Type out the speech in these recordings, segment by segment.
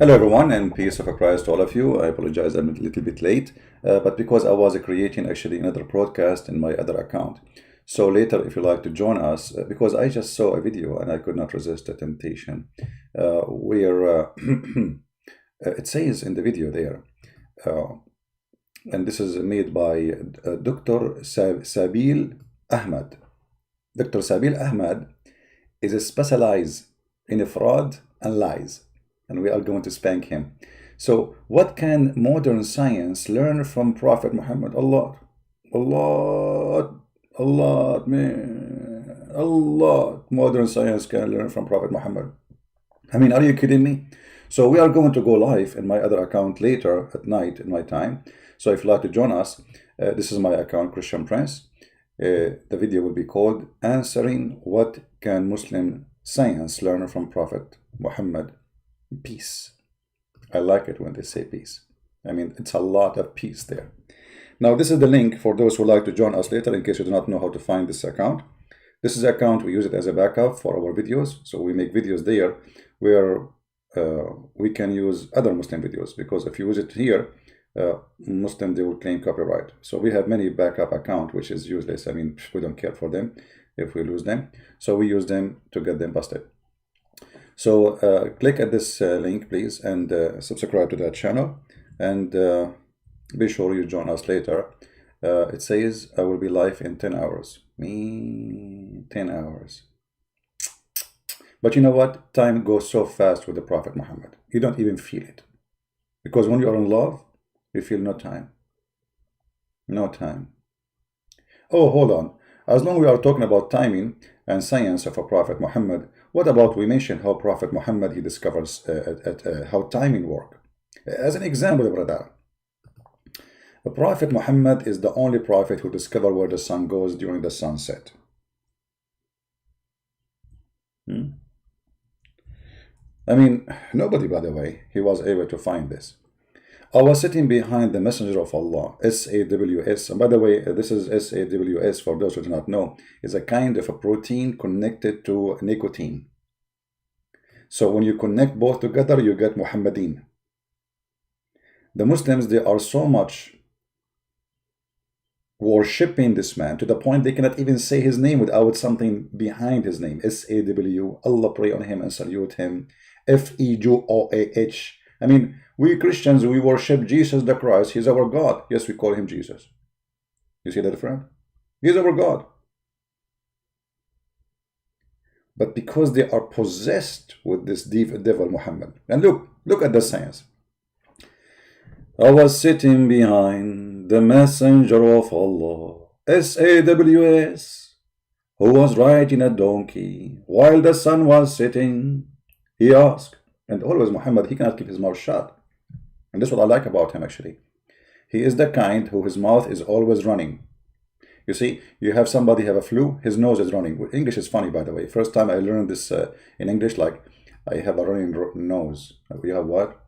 Hello everyone, and peace of Christ to all of you. I apologize, I'm a little bit late, but because I was creating actually another broadcast in my other account. So later, if you like to join us, because I just saw a video and I could not resist the temptation, where it says in the video there, and this is made by Dr. Sabil Ahmed. Dr. Sabil Ahmed is a specialized in fraud and lies, and we are going to spank him. So what can modern science learn from Prophet Muhammad? A lot, man, a lot modern science can learn from Prophet Muhammad. I mean, are you kidding me? So we are going to go live in my other account later at night in my time. So if you'd like to join us, this is my account, Christian Prince. The video will be called Answering What Can Muslim Science Learn from Prophet Muhammad? Peace. I like it when they say peace. I mean, it's a lot of peace there. Now, this is the link for those who like to join us later in case you do not know how to find this account. This is the account, we use it as a backup for our videos. So we make videos there where we can use other Muslim videos, because if you use it here, Muslim, they will claim copyright. So we have many backup accounts, which is useless. I mean, we don't care for them if we lose them. So we use them to get them busted. So click at this link, please, and subscribe to that channel, and be sure you join us later. It says I will be live in 10 hours. 10 hours. But you know what? Time goes so fast with the Prophet Muhammad. You don't even feel it. Because when you are in love, you feel no time. No time. Oh, hold on. As long as we are talking about timing and science of a Prophet Muhammad, what about we mention how Prophet Muhammad, he discovers how timing work? As an example, brother, the Prophet Muhammad is the only prophet who discovered where the sun goes during the sunset. I mean, nobody, by the way, he was able to find this. I was sitting behind the Messenger of Allah, SAWS. And by the way, this is SAWS, for those who do not know, is a kind of a protein connected to nicotine. So when you connect both together, you get Muhammadin. The Muslims, they are so much worshipping this man to the point they cannot even say his name without something behind his name. SAW, Allah pray on him and salute him. FEJOAH. I mean, we Christians, we worship Jesus the Christ. He's our God. Yes, we call him Jesus. You see that, friend? He's our God. But because they are possessed with this devil Muhammad. And look at the science. I was sitting behind the Messenger of Allah, SAWS, who was riding a donkey while the sun was setting. He asked, and always Muhammad, he cannot keep his mouth shut. And that's what I like about him, actually. He is the kind who his mouth is always running. You see, you have somebody have a flu, his nose is running. English is funny, by the way. First time I learned this in English, like, I have a running nose. We have what?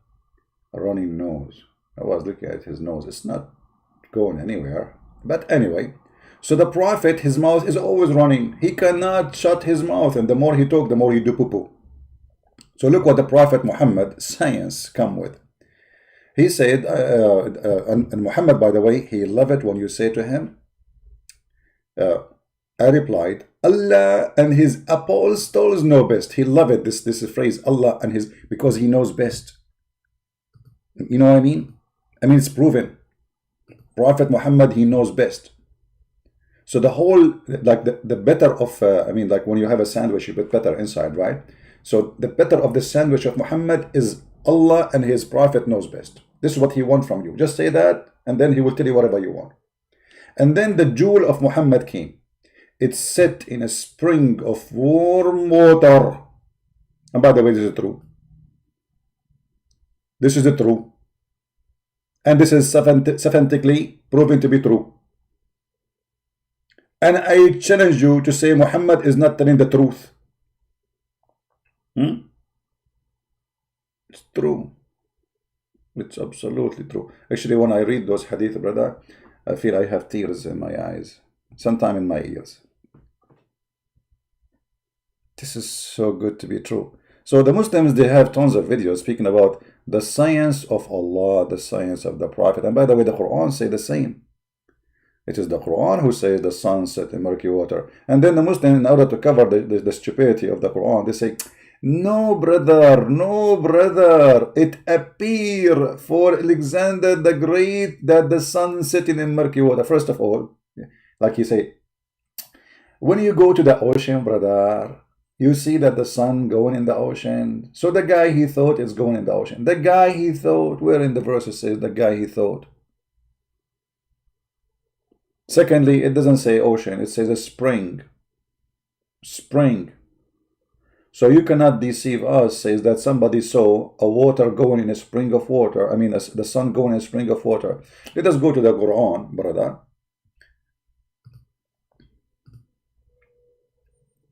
A running nose. I was looking at his nose. It's not going anywhere. But anyway, so the Prophet, his mouth is always running. He cannot shut his mouth. And the more he talk, the more he do poo-poo. So look what the Prophet Muhammad, science, come with. He said, and Muhammad, by the way, he loved it when you say to him, I replied, Allah and his apostles know best. He loved this phrase, Allah and his, because he knows best. You know what I mean? I mean, it's proven. Prophet Muhammad, he knows best. So the whole, like the better of, I mean, like when you have a sandwich, you put better inside, right? So the better of the sandwich of Muhammad is Allah and his Prophet knows best. This is what he wants from you. Just say that, and then he will tell you whatever you want. And then the jewel of Muhammad came. It's set in a spring of warm water. And by the way, this is true. This is true. And this is scientifically proven to be true. And I challenge you to say Muhammad is not telling the truth. It's true. It's absolutely true. Actually, when I read those hadith, brother, I feel I have tears in my eyes, sometime in my ears. This is so good to be true. So the Muslims, they have tons of videos speaking about the science of Allah, the science of the Prophet. And by the way, the Quran say the same. It is the Quran who says the sun set in murky water. And then the Muslim, in order to cover the stupidity of the Quran, they say, no brother, no brother, it appeared for Alexander the Great that the sun setting in murky water. First of all, like he say, when you go to the ocean, brother, you see that the sun going in the ocean. So the guy he thought is going in the ocean. The guy he thought, where in the verses says the guy he thought. Secondly, it doesn't say ocean, it says a spring. Spring. So you cannot deceive us, says that somebody saw a water going in a spring of water. I mean, the sun going in a spring of water. Let us go to the Quran, brother.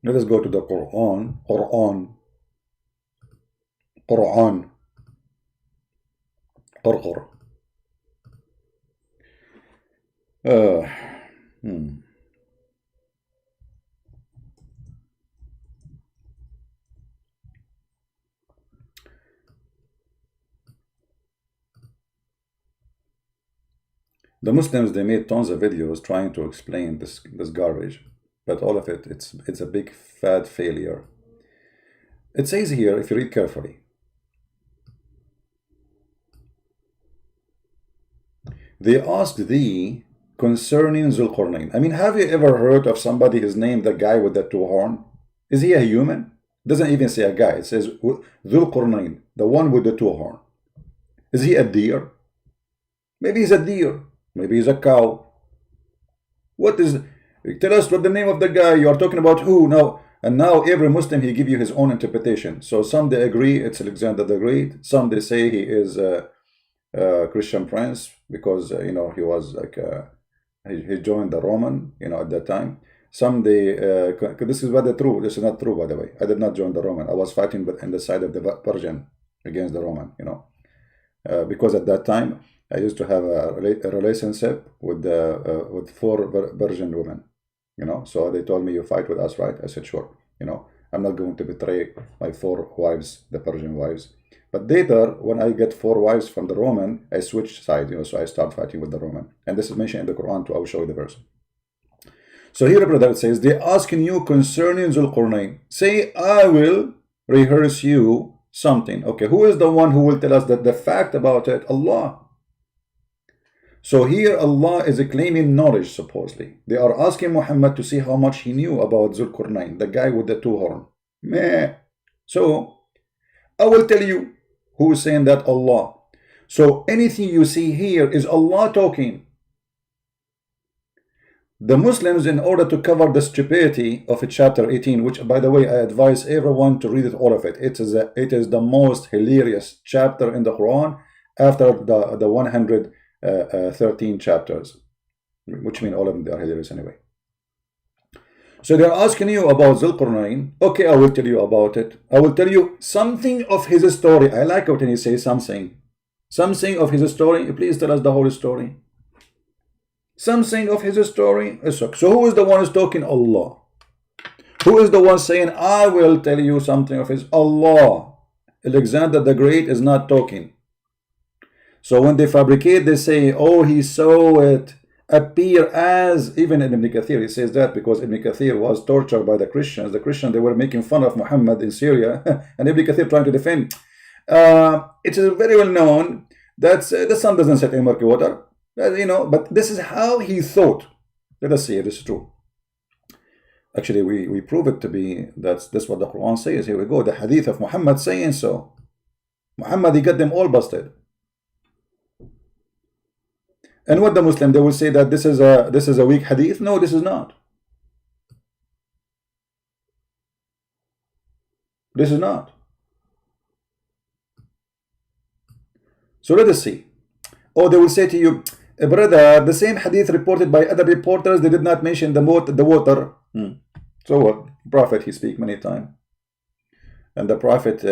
Let us go to the Quran. Quran. Quran. Qur'an. The Muslims, they made tons of videos trying to explain this garbage, but all of it, it's a big fat failure. It says here, if you read carefully, they asked thee concerning Zulqarnain. I mean, have you ever heard of somebody is named the guy with the two horn? Is he a human? It doesn't even say a guy. It says Zulqarnain, the one with the two horn. Is he a deer? Maybe he's a deer. Maybe he's a cow. What is? Tell us what the name of the guy. You are talking about who now? And now every Muslim, he give you his own interpretation. So some they agree it's Alexander the Great. Some they say he is a Christian prince because you know he was like he joined the Roman, you know, at that time. Some they this is what the true. This is not true, by the way. I did not join the Roman. I was fighting on the side of the Persian against the Roman, you know, because at that time I used to have a relationship with 4 Persian women, you know. So they told me, you fight with us, right? I said, sure. You know, I'm not going to betray my 4 wives, the Persian wives. But later, when I get 4 wives from the Roman, I switch sides, you know, so I start fighting with the Roman. And this is mentioned in the Quran too. I will show you the verse. So here, brother, it says, they asking you concerning Zulqarnain. Say, I will rehearse you something. Okay, who is the one who will tell us that the fact about it? Allah. So here Allah is claiming knowledge, supposedly. They are asking Muhammad to see how much he knew about Zulqarnain, the guy with the 2 horns. Meh. So I will tell you who is saying that. Allah. So anything you see here is Allah talking. The Muslims, in order to cover the stupidity of chapter 18, which by the way I advise everyone to read it, all of it. It is the most hilarious chapter in the Quran after the 113 chapters, which mean all of them they are hilarious anyway. So they're asking you about Zulqarnain. Okay, I will tell you about it. I will tell you something of his story. I like it when you say something of his story. Please tell us the whole story. Something of his story. So who is the one who's talking? Allah. Who is the one saying, I will tell you something of his? Allah. Alexander the Great is not talking. So when they fabricate, they say, oh, he saw it appear as, even in Ibn Kathir, he says that because Ibn Kathir was tortured by the Christians. The Christians, they were making fun of Muhammad in Syria, and Ibn Kathir trying to defend. It is very well known that the sun doesn't set in murky water, you know, but this is how he thought. Let us see if this is true. Actually, we prove it to be, that's what the Quran says. Here we go, the hadith of Muhammad saying so. Muhammad, he got them all busted. And what the Muslim, they will say that this is a weak hadith. No, this is not. This is not. So let us see. Or they will say to you, brother, the same hadith reported by other reporters, they did not mention the water. So what? Prophet, he speak many times. And the Prophet,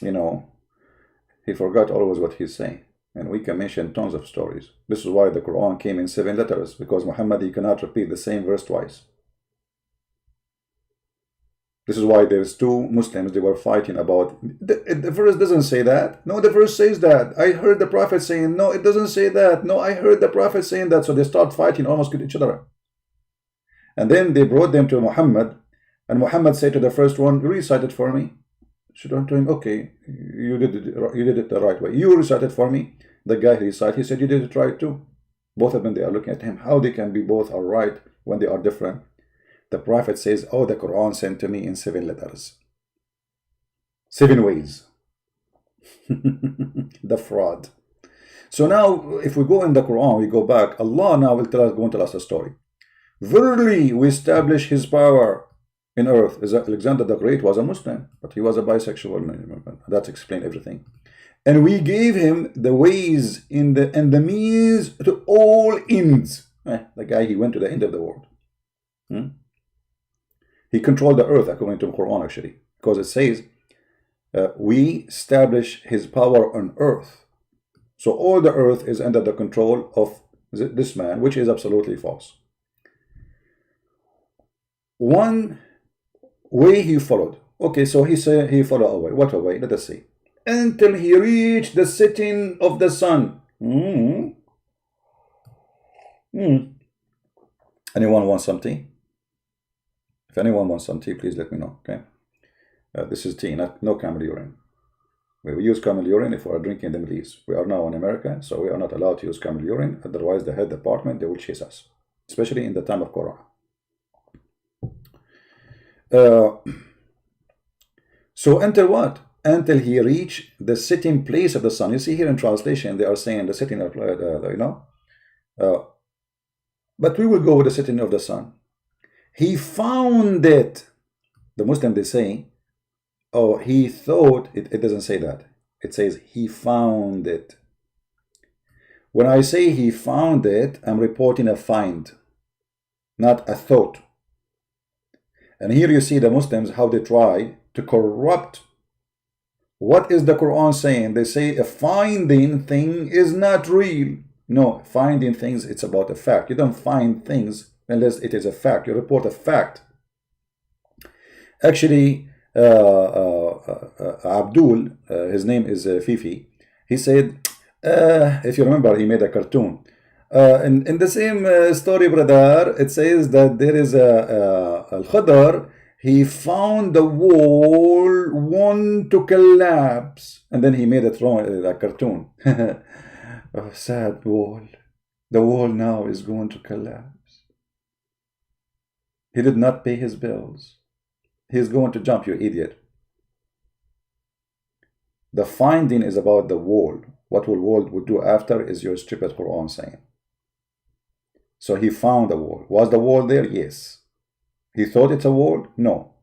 you know, he forgot always what he's saying. And we can mention tons of stories. This is why the Quran came in 7 letters, because Muhammad, he cannot repeat the same verse twice. This is why there's two Muslims, they were fighting about, the verse doesn't say that. No, the verse says that. I heard the Prophet saying, no, it doesn't say that. No, I heard the Prophet saying that. So they start fighting almost with each other. And then they brought them to Muhammad, and Muhammad said to the first one, recite it for me. She turned to him, okay, you did it the right way. You recite it for me. The guy recited, he said, you did it right too. Both of them, they are looking at him. How they can be both are right when they are different? The Prophet says, oh, the Quran sent to me in 7 letters. 7 ways. The fraud. So now, if we go in the Quran, we go back, Allah now will go and tell us a story. Verily, we establish His power in earth. Alexander the Great was a Muslim, but he was a bisexual. That explains everything. And we gave him the ways and the means to all ends. The guy, he went to the end of the world. He controlled the earth, according to the Quran, actually, because it says, we establish His power on earth. So all the earth is under the control of this man, which is absolutely false. One way he followed. Okay, so he said he followed a way. What a way? Let us see. Until he reached the setting of the sun. Anyone want some tea? If anyone wants some tea, please let me know. Okay. This is tea, no camel urine. We use camel urine if we are drinking in the Middle East. We are now in America, so we are not allowed to use camel urine. Otherwise, the head department, they will chase us, especially in the time of Quran. So until what? Until he reached the sitting place of the sun. You see here in translation, they are saying the sitting of, but we will go with the sitting of the sun. He found it. The Muslim, they say, oh, he thought, it doesn't say that. It says he found it. When I say he found it, I'm reporting a find, not a thought. And here you see the Muslims, how they try to corrupt. What is the Quran saying? They say a finding thing is not real. No, finding things, it's about a fact. You don't find things unless it is a fact. You report a fact. Actually, Abdul, his name is Fifi, he said, if you remember, he made a cartoon. In the same story, brother, it says that there is Al-Khadr, he found the wall want to collapse, and then he made it a cartoon. Oh, sad wall. The wall now is going to collapse. He did not pay his bills. He's going to jump, you idiot. The finding is about the wall. What will wall would do after is your stupid Quran saying. So he found the wall. Was the wall there? Yes. He thought it's a wall? No.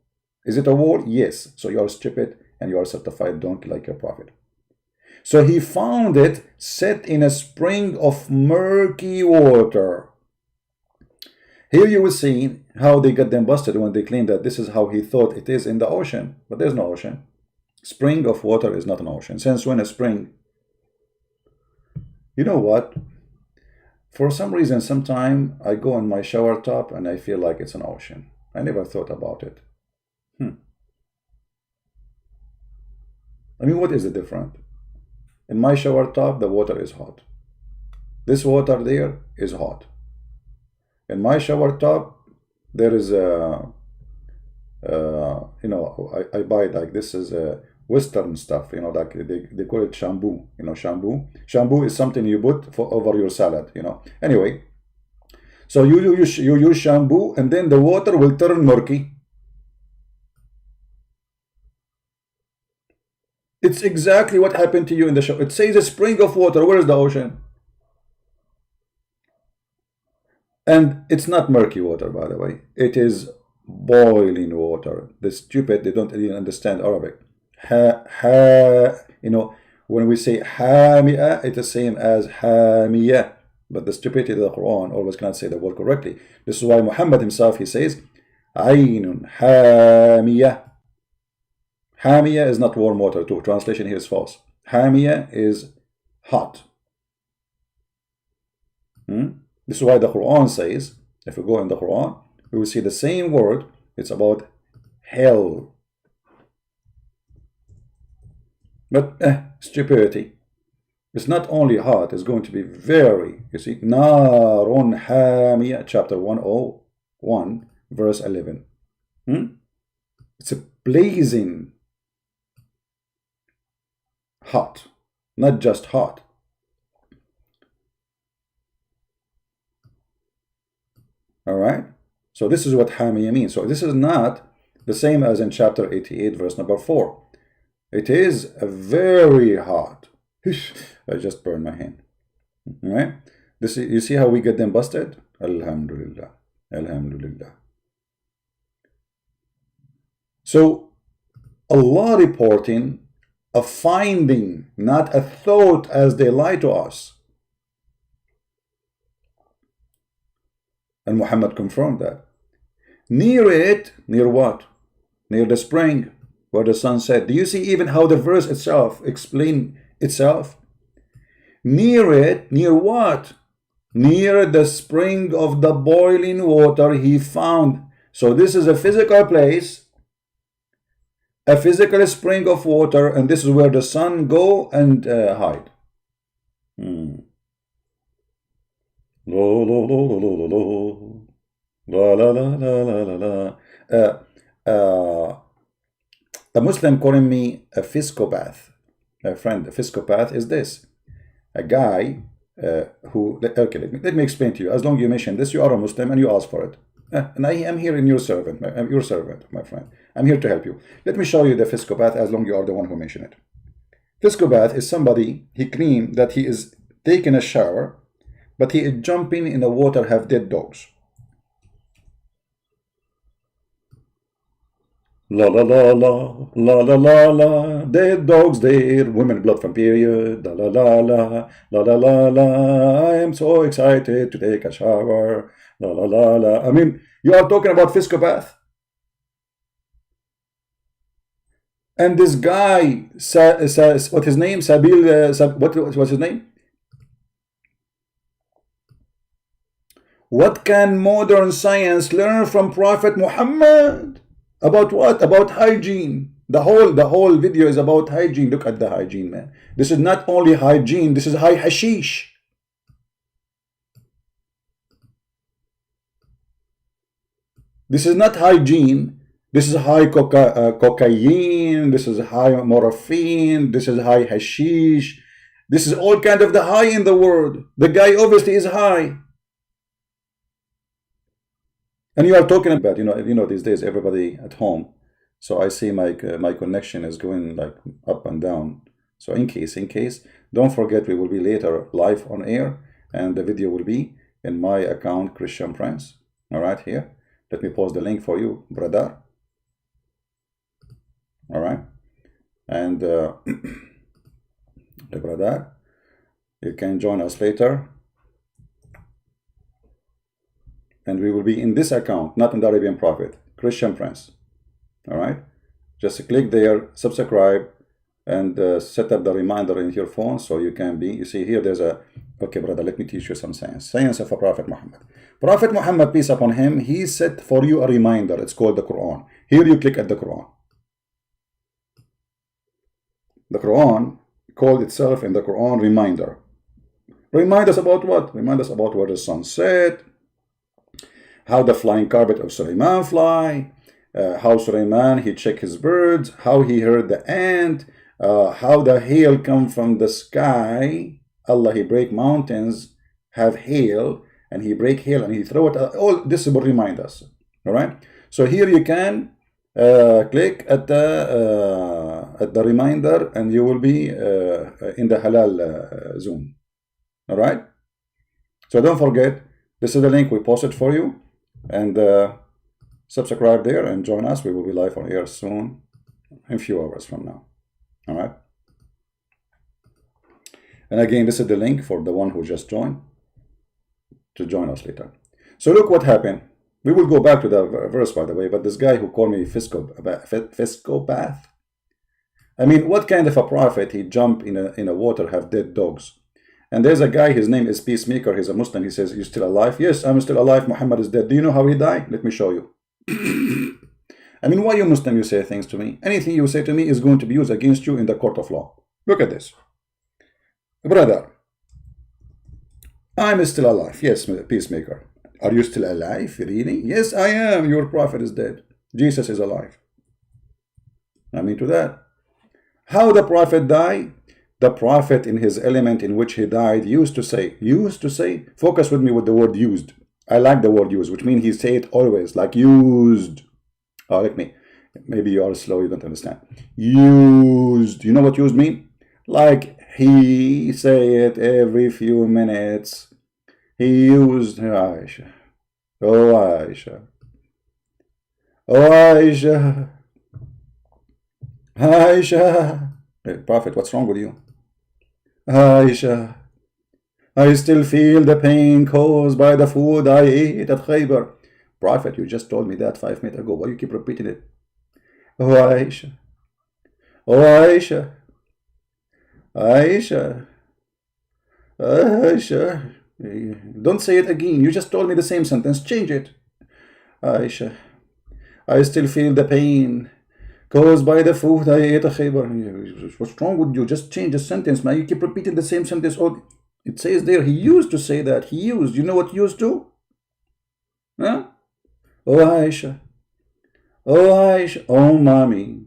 Is it a wall? Yes. So you are stupid and you are certified donkey like your prophet. So he found it set in a spring of murky water. Here you will see how they got them busted when they claim that this is how he thought it is in the ocean. But there's no ocean. Spring of water is not an ocean. Since when a spring? You know what? For some reason, sometime I go in my shower top and I feel like it's an ocean. I never thought about it. I mean, what is the difference? In my shower top, the water is hot. This water there is hot. In my shower top, there is a, I buy like this is a Western stuff, like they call it shampoo, shampoo. Shampoo is something you put over your salad, Anyway, so you use shampoo and then the water will turn murky. It's exactly what happened to you in the show. It says a spring of water. Where is the ocean? And it's not murky water, by the way. It is boiling water. The stupid, they don't even understand Arabic. When we say hamiya, it's the same as hamiya. But the stupidity of the Quran always cannot say the word correctly. This is why Muhammad himself, he says, Aynun hamiya. Hamiya is not warm water too. Translation here is false. Hamiya is hot. This is why the Quran says, if we go in the Quran, we will see the same word. It's about hell. But stupidity. It's not only hot, it's going to be very, you see, Narun Hamiyah, chapter 101, verse 11. It's a blazing hot, not just hot. All right? So this is what Hamiyah means. So this is not the same as in chapter 88, verse number 4. It is a very hot. I just burned my hand. All right? This, you see how we get them busted? Alhamdulillah. Alhamdulillah. So Allah reporting a finding, not a thought, as they lie to us. And Muhammad confirmed that. Near it, near what? Near the spring, where the sun set. Do you see even how the verse itself explains itself? Near it, near what? Near the spring of the boiling water he found. So this is a physical place, a physical spring of water, and this is where the sun go and hide. A Muslim calling me a fiscopath. My friend, a fiscopath is this: a guy who, okay, let me explain to you. As long as you mention this, you are a Muslim and you ask for it. And I am here in your servant, my friend. I'm here to help you. Let me show you the fiscopath, as long as you are the one who mentioned it. Fiscopath is somebody, he claimed that he is taking a shower, but he is jumping in the water, have dead dogs. La la la la, la la la la, dead dogs there, women blood from period, la la la la, la la la la, I am so excited to take a shower, la la la la. I mean, you are talking about fiscopath? And this guy, what's his name? Sabil, what was his name? What can modern science learn from Prophet Muhammad? About what? About hygiene. The whole video is about hygiene. Look at the hygiene, man. This is not only hygiene, this is high hashish. This is not hygiene. This is high cocaine. This is high morphine. This is high hashish. This is all kind of the high in the world. The guy obviously is high. And you are talking about, you know, these days everybody at home. So I see my connection is going like up and down. So in case, don't forget we will be later live on air, and the video will be in my account, Christian Prince. All right, here. Let me post the link for you, brother. All right, and the brother, you can join us later. And we will be in this account, not in the Arabian Prophet, Christian Prince. All right, just click there, subscribe, and set up the reminder in your phone so you can be. You see here, there's a. Okay, brother, let me teach you some science. Science of a Prophet Muhammad. Prophet Muhammad, peace upon him, he set for you a reminder. It's called the Quran. Here you click at the Quran. The Quran called itself in the Quran reminder. Remind us about what? Remind us about where the sun set, how the flying carpet of Sulaiman fly, how Sulaiman he check his birds, how he heard the ant, how the hail come from the sky. Allah, he break mountains, have hail, and he break hail and he throw it. All this will remind us. All right. So here you can click at the reminder, and you will be in the halal zone. All right. So don't forget, this is the link we posted for you, and subscribe there and join us. We will be live on air soon, in a few hours from now. All right. And again, this is the link for the one who just joined to join us later. So look what happened. We will go back to the verse, by the way, but this guy who called me fiscopath, I mean, what kind of a prophet he jump in a water, have dead dogs? And there's a guy, his name is Peacemaker, he's a Muslim, he says, "You still alive?" "Yes, I'm still alive, Muhammad is dead." "Do you know how he died?" "Let me show you." I mean, why you Muslim, you say things to me? Anything you say to me is going to be used against you in the court of law. Look at this. Brother, I'm still alive. Yes, peacemaker. Are you still alive? Really? Yes, I am. Your prophet is dead. Jesus is alive. I mean to that. How the prophet died? The prophet in his element in which he died used to say, focus with me with the word used. I like the word used, which means he say it always, like used. Oh, let me, maybe you are slow, you don't understand. Used, you know what used mean? Like he say it every few minutes. He used Aisha. Oh, Aisha. Oh, Aisha. Aisha. Hey, Prophet, what's wrong with you? Aisha. I still feel the pain caused by the food I ate at Khaybar. Prophet, you just told me that 5 minutes ago. Why you keep repeating it? Oh, Aisha. Oh, Aisha. Aisha. Aisha. Don't say it again. You just told me the same sentence. Change it. Aisha. I still feel the pain caused by the food I ate at Khaybar. What's wrong with you? Just change the sentence, man. You keep repeating the same sentence. Oh, it says there, he used to say that. He used. You know what used to? Huh? Oh, Aisha. Oh, Aisha. Oh, mommy.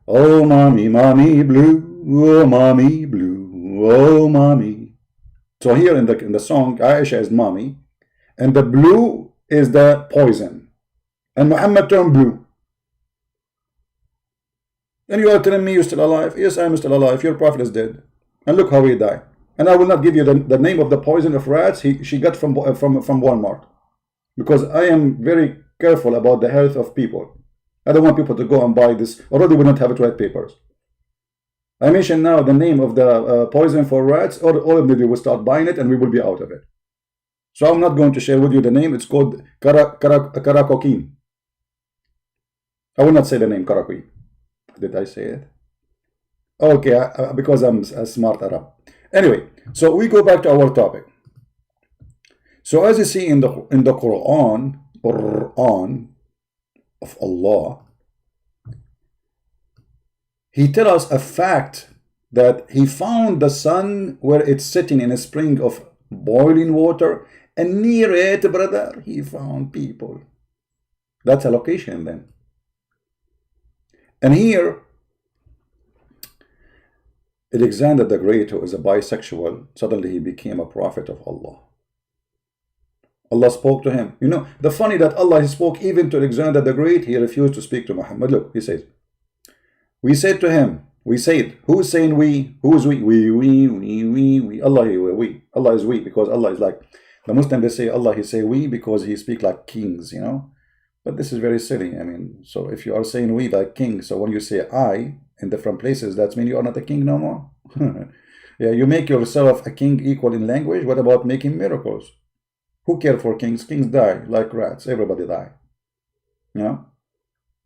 Oh, mommy, mommy blue. Oh, mommy blue. Oh, mommy. So here in the song, Aisha is mommy, and the blue is the poison, and Muhammad turned blue. And you are telling me you're still alive? Yes, I'm still alive. Your prophet is dead, and look how he died. And I will not give you the name of the poison of rats she got from Walmart, because I am very careful about the health of people. I don't want people to go and buy this. Already we don't have toilet papers. I mentioned now the name of the poison for rats, or all of you will start buying it and we will be out of it. So I'm not going to share with you the name. It's called Caracoquine. I will not say the name Caracoquine. Did I say it? Okay, because I'm a smart Arab. Anyway, so we go back to our topic. So as you see in the Quran of Allah, he tells us a fact that he found the sun where it's sitting in a spring of boiling water, and near it, brother, he found people. That's a location then. And here, Alexander the Great, who is a bisexual, suddenly he became a prophet of Allah. Allah spoke to him. You know, the funny that Allah spoke even to Alexander the Great, he refused to speak to Muhammad. Look, he says, we said to him, we said, who's saying we? Who's we? We. Allah, we. Allah is we, because Allah is like, the Muslim, they say Allah, he say we because he speak like kings, you know. But this is very silly. I mean, so if you are saying we like kings, so when you say I in different places, that means you are not a king no more. Yeah, you make yourself a king equal in language. What about making miracles? Who care for kings? Kings die like rats. Everybody die. You know?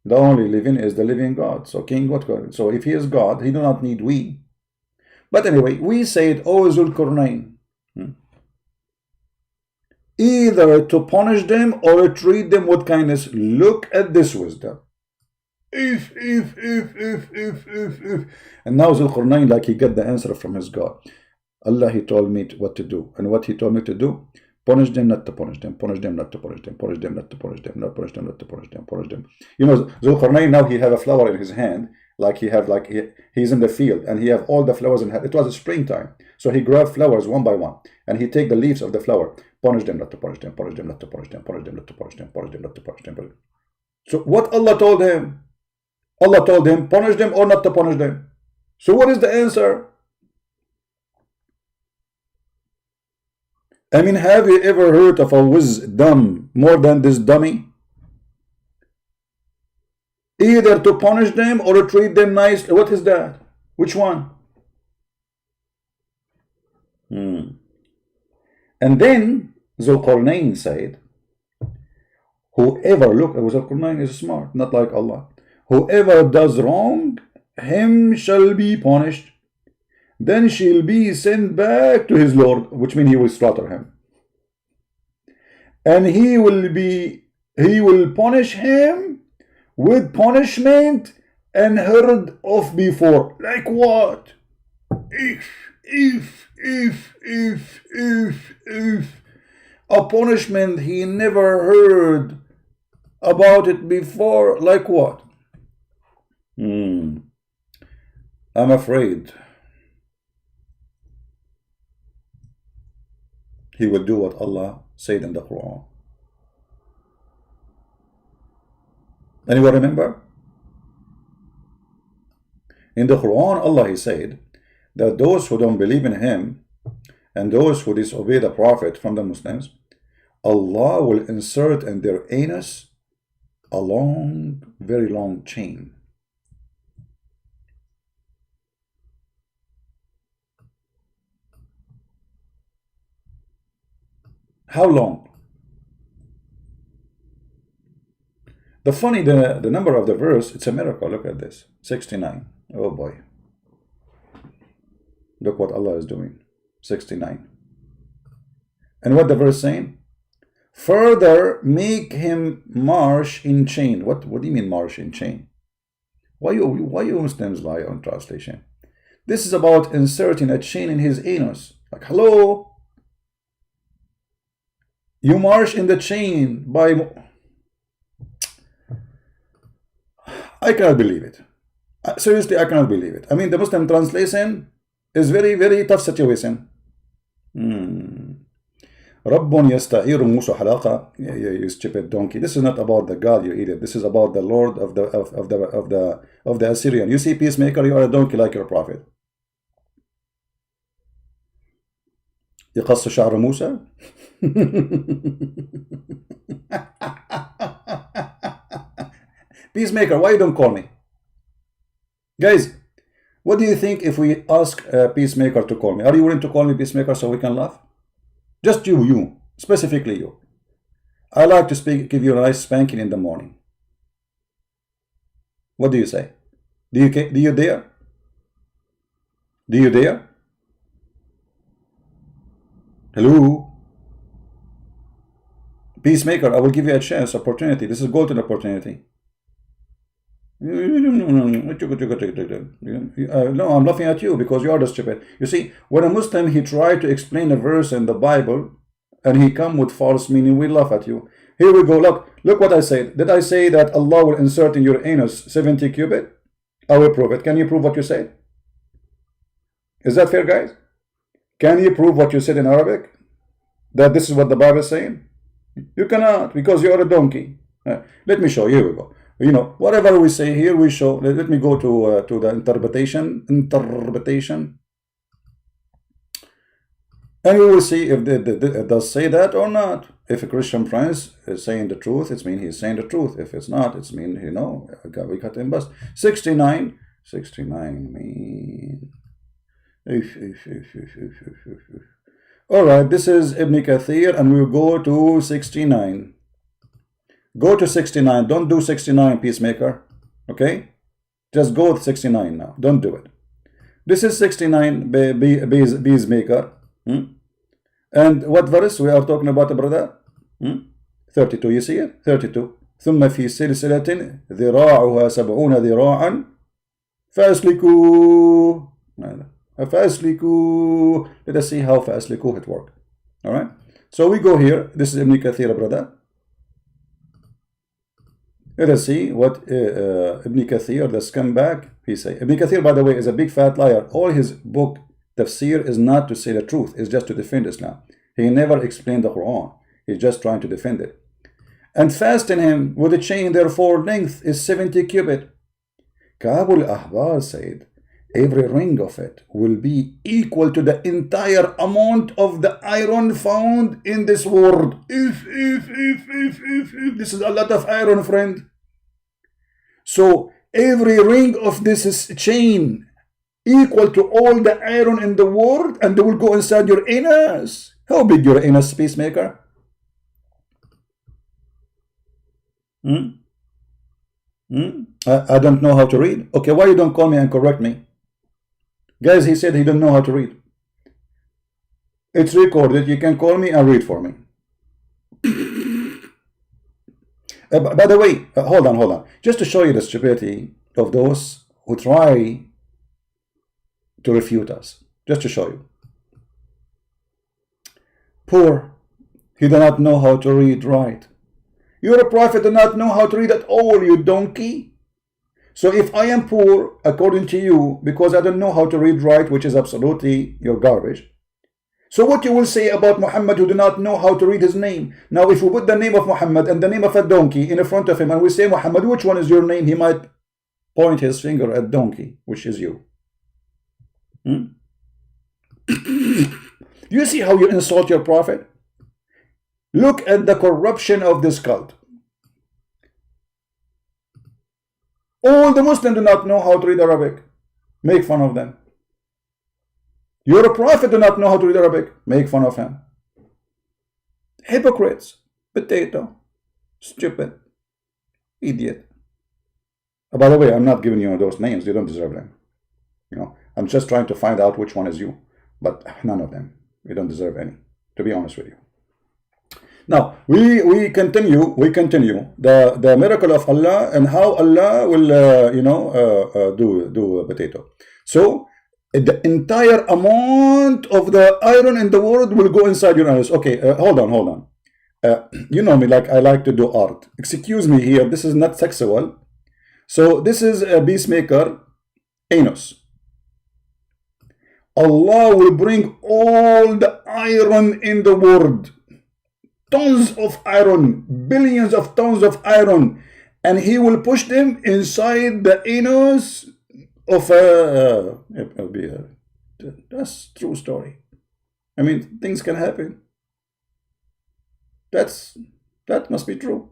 The only living is the living God. So king, what God? So if he is God, he do not need we. But anyway, we said, O Zulqarnain, either to punish them or treat them with kindness. Look at this wisdom. If. And now Zulqarnain, like he got the answer from his God. Allah, he told me what to do. And what he told me to do, punish them, not to punish them. Punish them, not to punish them. Punish them, not to punish them. Not punish them, not to punish them. Punish them. You know, Zulqarnain, now he have a flower in his hand. Like he have, like he's in the field and he have all the flowers in hand. It was a springtime. So he grabbed flowers one by one. And he take the leaves of the flower. Punish them, not to punish them. Punish them, not to punish them. Punish them, not to punish them. Punish them, not to punish them. So what Allah told him? Allah told him, punish them or not to punish them. So what is the answer? I mean, have you ever heard of a wisdom more than this dummy? Either to punish them or to treat them nicely. What is that? Which one? And then Zulqarnain said, whoever, look, Zulqarnain is smart, not like Allah. Whoever does wrong, him shall be punished. Then she'll be sent back to his Lord, which means he will slaughter him. And he will punish him with punishment unheard of before. Like what? If a punishment he never heard about it before. Like what? I'm afraid he will do what Allah said in the Quran. Anyone remember? In the Quran, Allah He said that those who don't believe in Him and those who disobey the Prophet from the Muslims, Allah will insert in their anus a long, very long chain. How long? The number of the verse, it's a miracle. Look at this, 69. Oh boy. Look what Allah is doing, 69. And what the verse saying? Further, make him march in chain. What do you mean march in chain? Why you Muslims lie on translation? This is about inserting a chain in his anus. Like, hello? You march in the chain by... I cannot believe it. Seriously, I cannot believe it. I mean, the Muslim translation is very, very tough situation. Rabbun yasta'iru musu halaqa. You stupid donkey. This is not about the God, you idiot. This is about the Lord of the Assyrian. You see, peacemaker, you are a donkey like your prophet. يقص شعر موسى. Peacemaker, why you don't call me? Guys, what do you think if we ask Peacemaker to call me? Are you willing to call me Peacemaker so we can laugh? Just you, specifically you. I like to give you a nice spanking in the morning. What do you say? Do you dare? Do you dare? Hello? Peacemaker, I will give you a chance, opportunity. This is golden opportunity. No, I'm laughing at you because you are the stupid. You see, when a Muslim, he tried to explain a verse in the Bible and he come with false meaning, we laugh at you. Here we go. Look what I said. Did I say that Allah will insert in your anus 70 cubit? I will prove it. Can you prove what you said? Is that fair, guys? Can you prove what you said in Arabic? That this is what the Bible is saying? You cannot, because you are a donkey. Let me show you. Here we go. You know, whatever we say here, we show. Let me go to the interpretation, and we will see if it does say that or not. If a Christian prince is saying the truth, it means he's saying the truth. If it's not, it means, you know, we cut him bust. 69 mean. All right, this is Ibn Kathir, and we'll go to 69. Go to 69. Don't do 69, Peacemaker. Okay? Just go with 69 now. Don't do it. This is 69, Peacemaker. And what verse we are talking about, brother? 32. You see it? 32. ثم في سلسلة ذراعها 70 ذراعا فأسلكوه. Let us see how فأسلكوه it worked. All right? So we go here. This is Ibn Kathir, brother. Let us see what Ibn Kathir, the scumbag, he say. Ibn Kathir, by the way, is a big fat liar. All his book, Tafsir, is not to say the truth. It's just to defend Islam. He never explained the Quran. He's just trying to defend it. And fasten him with a chain, therefore length is 70 cubit. Ka'b al-Ahbar said, every ring of it will be equal to the entire amount of the iron found in this world. If this is a lot of iron, friend. So every ring of this is chain equal to all the iron in the world, and they will go inside your anus. How big your anus, Peacemaker? I don't know how to read. Okay, why you don't call me and correct me? Guys, he said he don't know how to read. It's recorded. You can call me and read for me. By the way, hold on. Just to show you the stupidity of those who try to refute us. Just to show you. Poor, he did not know how to read right. You're a prophet, do not know how to read at all, you donkey. So if I am poor, according to you, because I don't know how to read right, which is absolutely your garbage, so what you will say about Muhammad who do not know how to read his name? Now if we put the name of Muhammad and the name of a donkey in front of him and we say, Muhammad, which one is your name? He might point his finger at donkey, which is you. You see how you insult your prophet? Look at the corruption of this cult. All the Muslims do not know how to read Arabic. Make fun of them. You're a prophet, do not know how to read Arabic. Make fun of him. Hypocrites. Potato. Stupid. Idiot. By the way, I'm not giving you those names. You don't deserve them. You know, I'm just trying to find out which one is you. But none of them. You don't deserve any, to be honest with you. Now, we continue the miracle of Allah and how Allah will, do a potato. So, the entire amount of the iron in the world will go inside your anus. Okay, hold on. You know me, like I like to do art. Excuse me here, this is not sexual. So this is a peacemaker anus. Allah will bring all the iron in the world. Tons of iron, billions of tons of iron. And he will push them inside the anus of that's true story. I mean, things can happen. That must be true.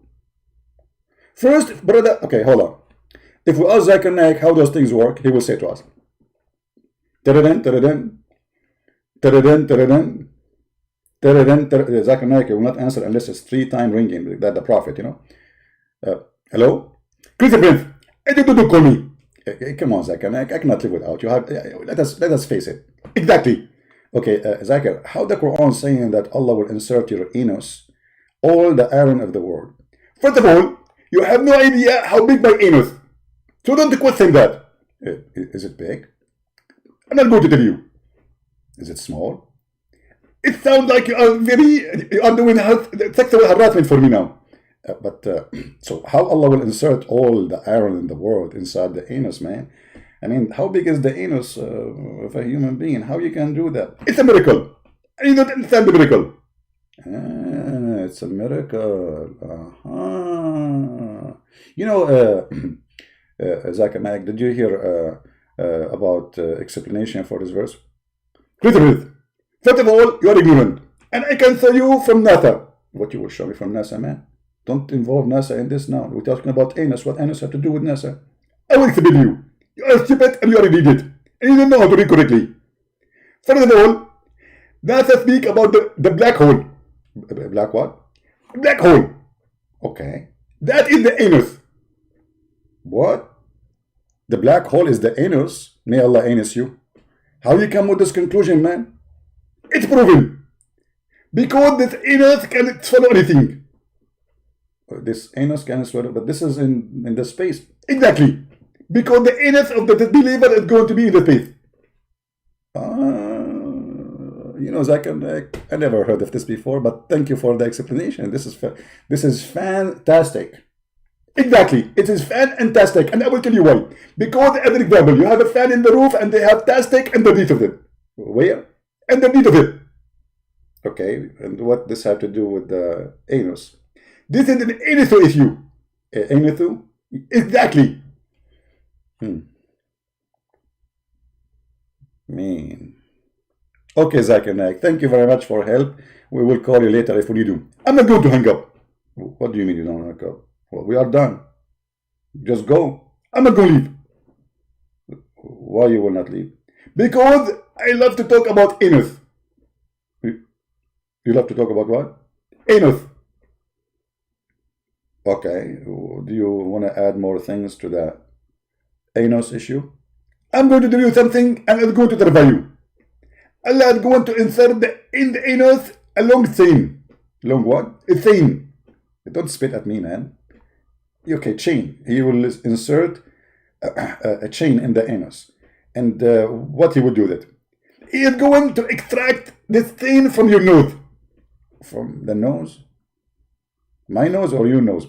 First, brother, okay, hold on. If we ask Zakir Naik how those things work, he will say to us, Zakir Naik will not answer unless it's 3-time ringing, that the prophet, you know. Hello? Christian Prince, don't call me. Come on, Zakir Naik, I cannot live without you. Let us face it. Exactly. Okay, Zakir, how the Quran saying that Allah will insert your anus all the iron of the world? First of all, you have no idea how big my anus. So don't question that. Is it big? I'm not going to tell you. Is it small? It sounds like you are doing sexual harassment for me now. So how Allah will insert all the iron in the world inside the anus, man? I mean, how big is the anus of a human being? How you can do that? It's a miracle. And you don't understand the miracle. It's a miracle. You know, Zakir Naik, did you hear about explanation for this verse? First of all, you are ignorant. And I can tell you from NASA. What you will show me from NASA, man? Don't involve NASA in this now. We're talking about anus. What anus have to do with NASA? I will explain you. You are stupid and you are an idiot. And you don't know how to read correctly. First of all, NASA speak about the black hole. Black what? Black hole. Okay. That is the anus. What? The black hole is the anus? May Allah anus you. How you come with this conclusion, man? It's proven. Because this anus can swallow anything. This anus can swallow, but this is in the space. Exactly. Because the anus of the disbeliever is going to be in the space. You know, Zakir, I never heard of this before, but thank you for the explanation. This is fantastic. Exactly. It is fantastic. And I will tell you why. Because, as an example, you have a fan in the roof and they have tastic underneath of it. Where? Underneath of it. Okay. And what this have to do with the anus? This is an anus issue. Anus? Exactly. Mean. Okay, Zakir Naik. Thank you very much for help. We will call you later if we need to. I'm not going to hang up. What do you mean you don't hang up? Well, we are done. Just go. I'm not going to leave. Why you will not leave? Because I love to talk about anus. You love to talk about what? Anus. Okay. Do you want to add more things to the anus issue? I'm going to tell you something and it's going to terrify you. Allah is going to insert in the anus a long chain. Long what? A chain. Don't spit at me, man. okay, chain. He will insert a chain in the anus. And what he will do that? He is going to extract this thing from your nose. From the nose? My nose or your nose?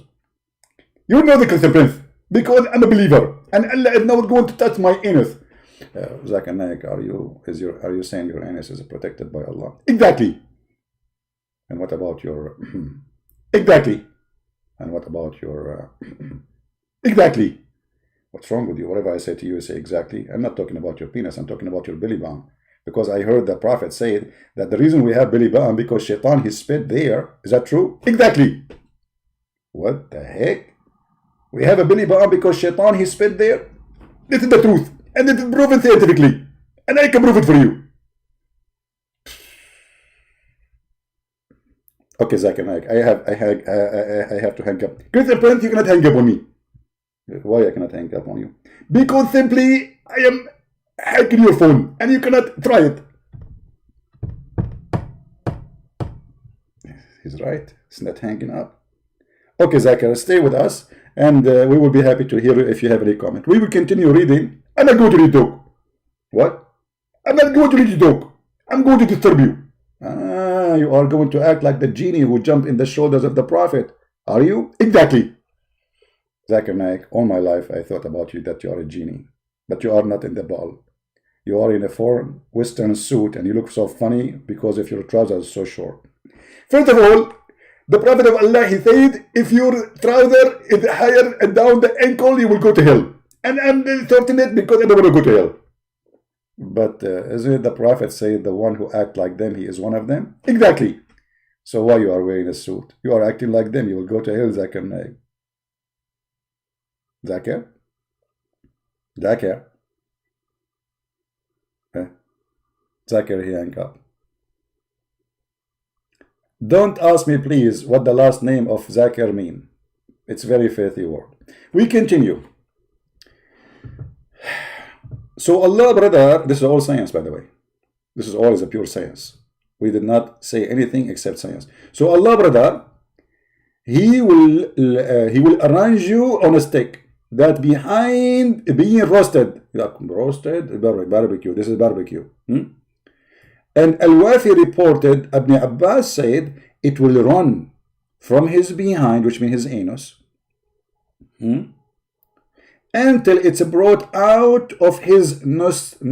You know the Christian Prince. Because I'm a believer. And Allah is not going to touch my anus. Zakir Naik, are you saying your anus is protected by Allah? Exactly. And what about your exactly? And what about your exactly? What's wrong with you? Whatever I say to you, say exactly. I'm not talking about your penis. I'm talking about your belly button. Because I heard the Prophet say that the reason we have belly button because Shaitan he spit there. Is that true? Exactly. What the heck? We have a belly button because Shaitan he spit there. This is the truth, and it is proven scientifically, and I can prove it for you. Okay, Zakir Naik, I have to hang up. Christian Prince, you cannot hang up on me. Why I cannot hang up on you? Because simply I am hacking your phone, and you cannot try it. He's right. It's not hanging up. Okay, Zakir, stay with us, and we will be happy to hear if you have any comment. We will continue reading. I'm not going to read talk. What? I'm not going to read talk. I'm going to disturb you. You are going to act like the genie who jumped in the shoulders of the Prophet. Are you? Exactly. Zakir Naik, all my life I thought about you that you are a genie. But you are not in the ball. You are in a foreign Western suit and you look so funny because of your trousers so short. First of all, the Prophet of Allah, he said, if your trouser is higher and down the ankle, you will go to hell. And I'm certain it because I don't want to go to hell. But isn't it the Prophet said the one who act like them, he is one of them? Exactly. So why you are wearing a suit? You are acting like them. You will go to hell, Zakir Naik. Zakir? Zakir? Zakir, he hang up. Don't ask me, please, what the last name of Zakir mean. It's very filthy word. We continue. So Allah, brother, this is all science, by the way. This is all is a pure science. We did not say anything except science. So Allah, brother, He will arrange you on a stick that behind being roasted, barbecue. This is barbecue. And Al-Wafi reported, Ibn Abbas said, it will run from his behind, which means his anus, until it's brought out of his nostrils.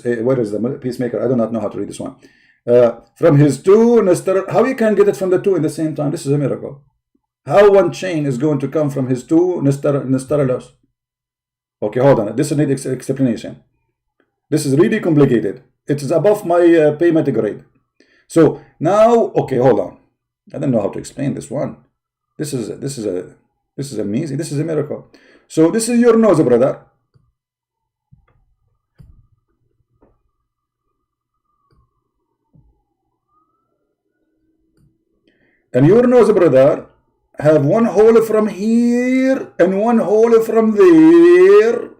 Where is the peacemaker? I do not know how to read this one. From his two nostrils. How you can get it from the two in the same time? This is a miracle. How one chain is going to come from his two nostrils? Okay, hold on. This needs explanation. This is really complicated. It is above my payment grade. So now, okay, hold on. I don't know how to explain this one. This is amazing. This is a miracle. So this is your nose, brother. And your nose, brother, have one hole from here and one hole from there.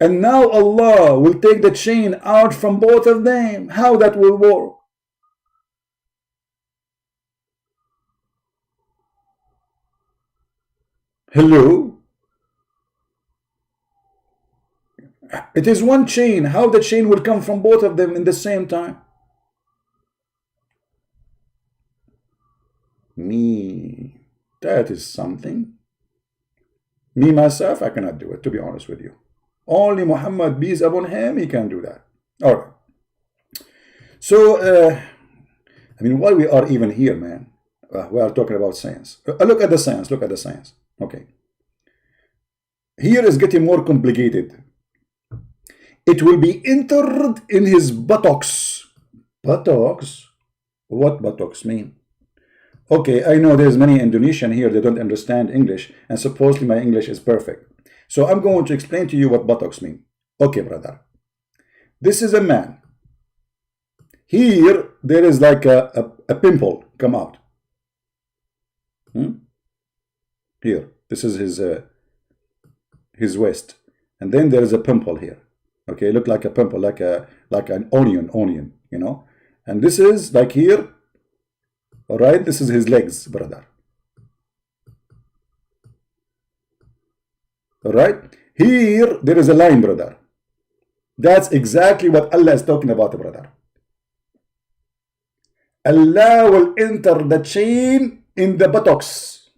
And now Allah will take the chain out from both of them. How that will work? Hello? It is one chain. How the chain will come from both of them in the same time? Me. That is something. Me, myself, I cannot do it, to be honest with you. Only Muhammad, peace upon him, he can do that. All right. So, I mean, why we are even here, man? We are talking about science. Look at the science. Look at the science. Okay. Here is getting more complicated. It will be entered in his buttocks. Buttocks? What buttocks mean? Okay, I know there's many Indonesian here that don't understand English, and supposedly my English is perfect. So I'm going to explain to you what buttocks mean. Okay, brother. This is a man. Here, there is like a pimple come out. Here, this is his waist. And then there is a pimple here. Okay, look like a pimple, like an onion, you know. And this is like here. All right, this is his legs, brother. All right, here there is a line, brother. That's exactly what Allah is talking about, brother. Allah will enter the chain in the buttocks.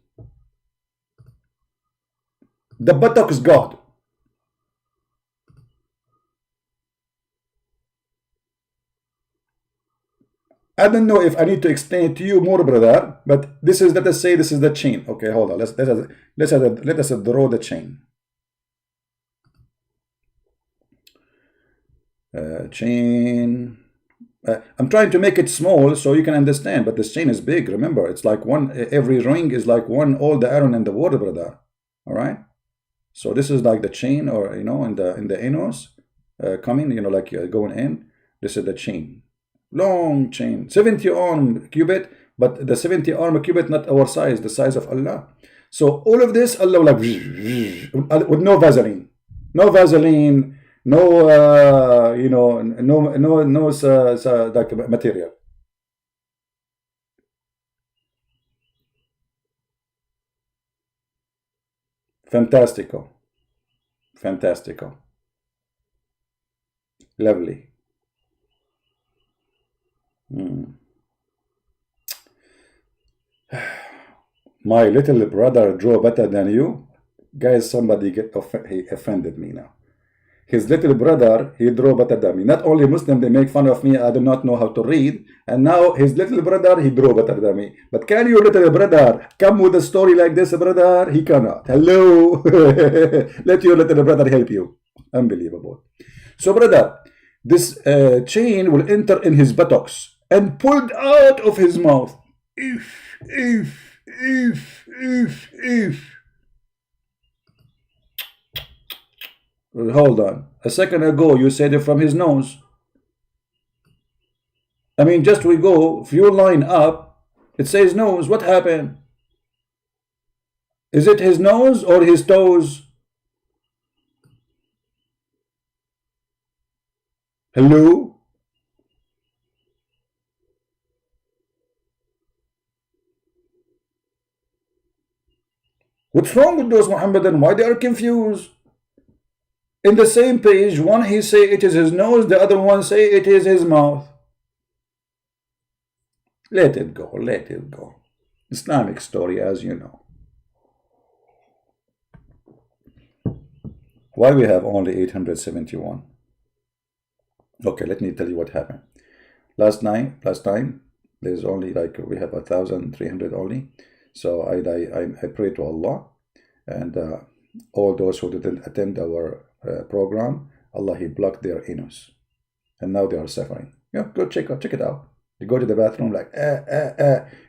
The buttocks, God. I don't know if I need to explain it to you more, brother, but this is, let us say this is the chain. Okay, hold on. Let us draw the chain. Chain. I'm trying to make it small so you can understand, but this chain is big. Remember, it's like one. Every ring is like one. All the iron in the water, brother. All right. So this is like the chain, or in the anus, coming. Like going in. This is the chain. Long chain, 70 arm cubit, but the 70 arm cubit not our size, the size of Allah. So all of this, Allah like with no Vaseline, no like material. Fantastico, fantastico, lovely. My little brother drew better than you. Guys, somebody he offended me now. His little brother, he drew better than me. Not only Muslim, they make fun of me, I do not know how to read. And now his little brother, he drew better than me. But can your little brother come with a story like this, brother? He cannot. Hello. Let your little brother help you. Unbelievable. So, brother, this chain will enter in his buttocks and pulled out of his mouth. If. Hold on. A second ago, you said it from his nose. I mean, just we go, if you line up, it says nose. What happened? Is it his nose or his toes? Hello? What's wrong with those Muhammadan? Why they are confused? In the same page, one he say it is his nose, the other one say it is his mouth. Let it go, let it go. Islamic story, as you know. Why we have only 871? Okay, let me tell you what happened. Last time, there's only like, we have 1,300 only. So I pray to Allah, and all those who didn't attend our program, Allah, he blocked their anus, and now they are suffering. Yeah, go check it out. You go to the bathroom like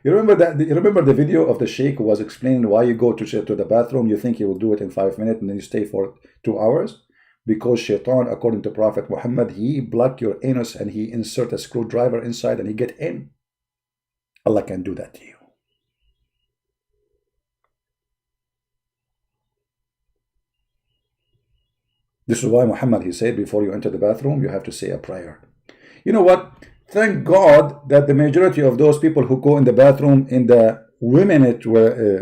You remember that? You remember the video of the sheikh who was explaining why you go to the bathroom? You think you will do it in 5 minutes, and then you stay for 2 hours? Because Shaitan, according to Prophet Muhammad, he block your anus and he insert a screwdriver inside and he get in. Allah can do that to you. This is why Muhammad, he said, before you enter the bathroom, you have to say a prayer. You know what? Thank God that the majority of those people who go in the bathroom, in the women's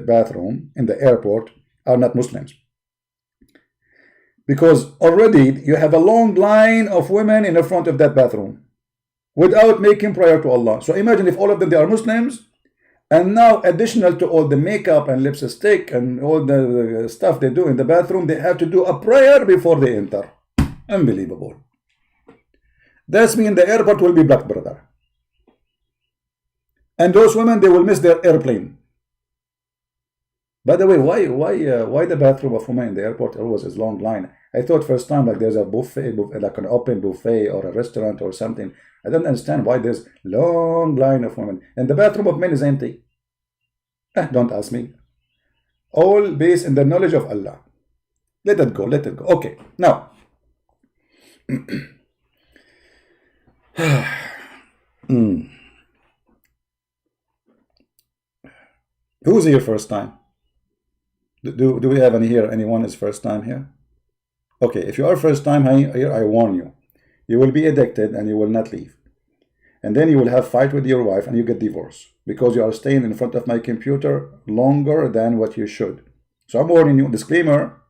bathroom, in the airport, are not Muslims. Because already you have a long line of women in the front of that bathroom without making prayer to Allah. So imagine if all of them, they are Muslims, and now additional to all the makeup and lipstick and all the stuff they do in the bathroom, they have to do a prayer before they enter. Unbelievable. That means the airport will be blocked, brother. And those women, they will miss their airplane. By the way, why the bathroom of women in the airport always is long line? I thought first time like there's a buffet, like an open buffet or a restaurant or something. I don't understand why there's long line of women. And the bathroom of men is empty. Don't ask me. All based in the knowledge of Allah. Let it go, let it go. Okay, now. Who's here first time? Do we have anyone is first time here? Okay, if you are first time here, I warn you. You will be addicted and you will not leave. and then you will have fight with your wife and you get divorced because you are staying in front of my computer longer than what you should. So I'm warning you, disclaimer,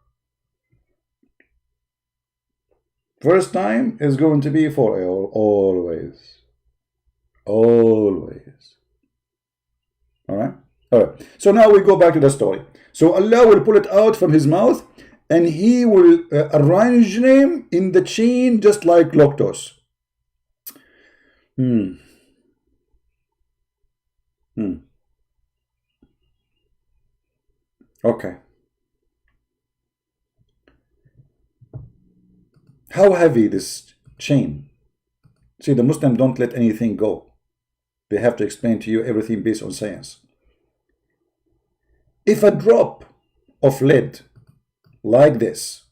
first time is going to be for always. Always. Alright? Alright. So now we go back to the story. So Allah will pull it out from his mouth and he will arrange them in the chain just like lactose. Okay. How heavy this chain? See, the Muslims don't let anything go. They have to explain to you everything based on science. If a drop of lead like this,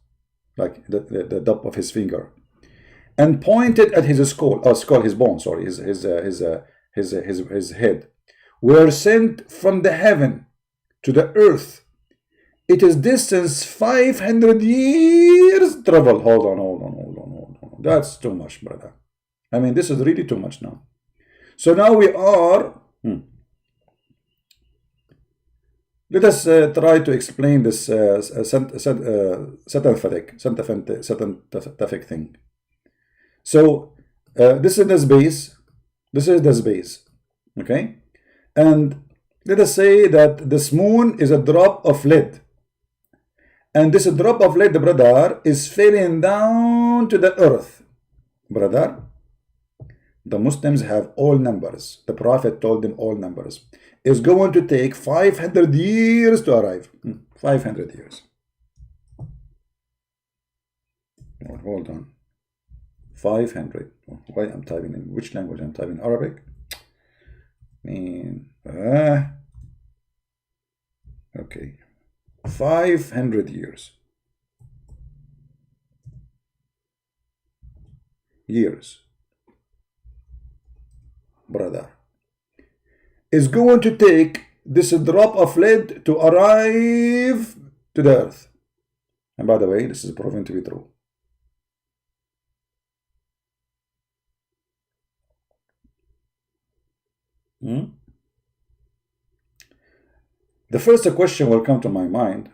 like the top of his finger, and pointed at his skull, his bone, sorry, his head, were sent from the heaven to the earth, it is distance 500 years travel. Hold on. That's too much, brother. I mean, this is really too much now. So now we are. Let us try to explain this scientific thing. So this is the space. This is the space. Okay, and let us say that this moon is a drop of lead. And this drop of lead, brother, is falling down to the earth. Brother, the Muslims have all numbers. The Prophet told them all numbers. It's going to take 500 years to arrive. 500 years. Oh, hold on. 500. Why I'm typing in which language? I'm typing Arabic. Okay. 500 years. Brother, is going to take this drop of lead to arrive to the earth. And by the way, this is proven to be true. The first question will come to my mind.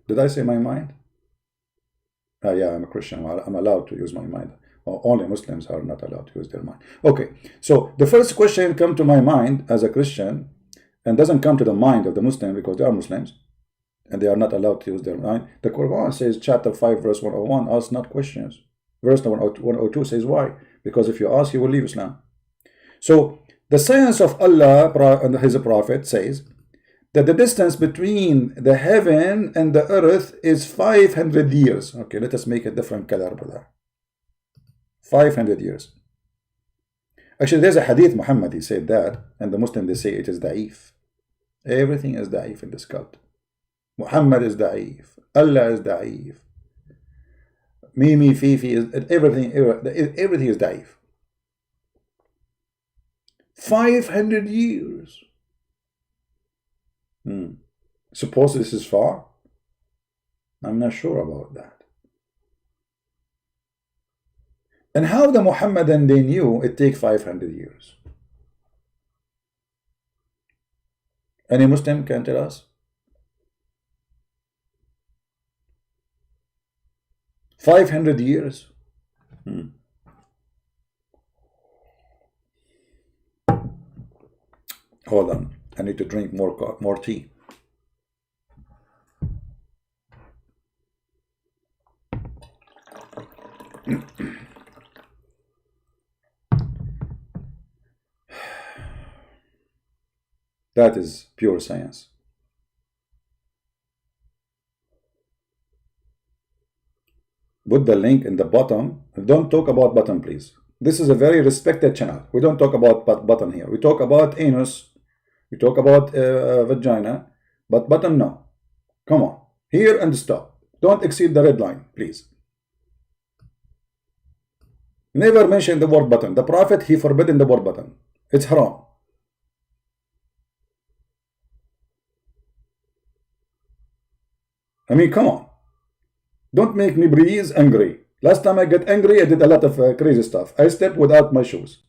Did I say my mind? Yeah, I'm a Christian. I'm allowed to use my mind. Only Muslims are not allowed to use their mind. Okay, so the first question comes to my mind as a Christian and doesn't come to the mind of the Muslim because they are Muslims and they are not allowed to use their mind. The Quran says, chapter 5, verse 101, ask not questions. Verse 102 says why? Because if you ask, you will leave Islam. So the science of Allah and His Prophet says that the distance between the heaven and the earth is 500 years. Okay, let us make a different color, brother. 500 years. Actually, there's a hadith, Muhammad, he said that, and the Muslim, they say it is da'if. Everything is da'if in this cult. Muhammad is da'if. Allah is da'if. Mimi, Fifi, is everything is da'if. 500 years. Suppose this is far? I'm not sure about that. And how the Muhammadan they knew it takes 500 years? Any Muslim can tell us? 500 years? Hold on, I need to drink more tea. That is pure science. Put the link in the bottom. Don't talk about bottom, please. This is a very respected channel. We don't talk about bottom here. We talk about anus. We talk about vagina. But bottom, no. Come on. Here and stop. Don't exceed the red line, please. Never mention the word bottom. The Prophet, he forbidden the word bottom. It's haram. I mean, come on. Don't make me breathe angry. Last time I get angry, I did a lot of crazy stuff. I stepped without my shoes.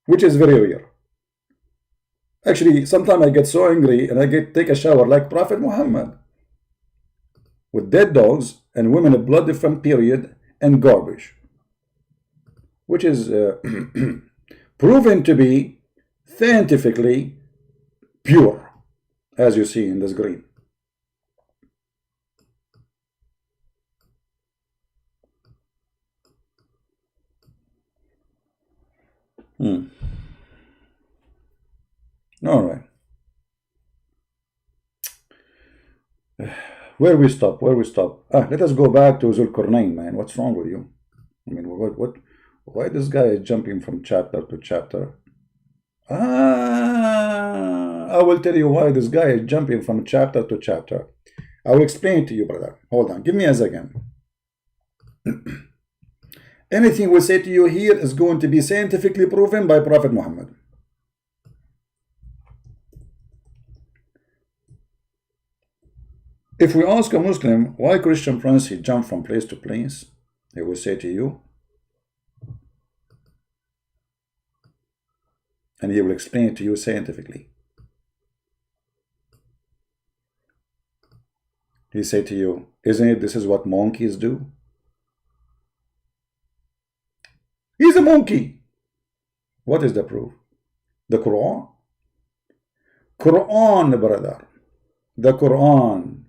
which is very rare. Actually, sometimes I get so angry and I take a shower like Prophet Muhammad with dead dogs and women blood from period and garbage, which is proven to be scientifically pure, as you see in this green. All right. Where we stop? Where we stop? Let us go back to Zulkarnain, man. What's wrong with you? I mean, why this guy is jumping from chapter to chapter? I will tell you why this guy is jumping from chapter to chapter. I will explain to you, brother. Hold on. Give me a second. Anything we say to you here is going to be scientifically proven by Prophet Muhammad. If we ask a Muslim why Christian Prince he jumped from place to place, he will say to you, and he will explain it to you scientifically. He say to you, isn't it this is what monkeys do? He's a monkey. What is the proof? The Quran. Quran, brother. The Quran.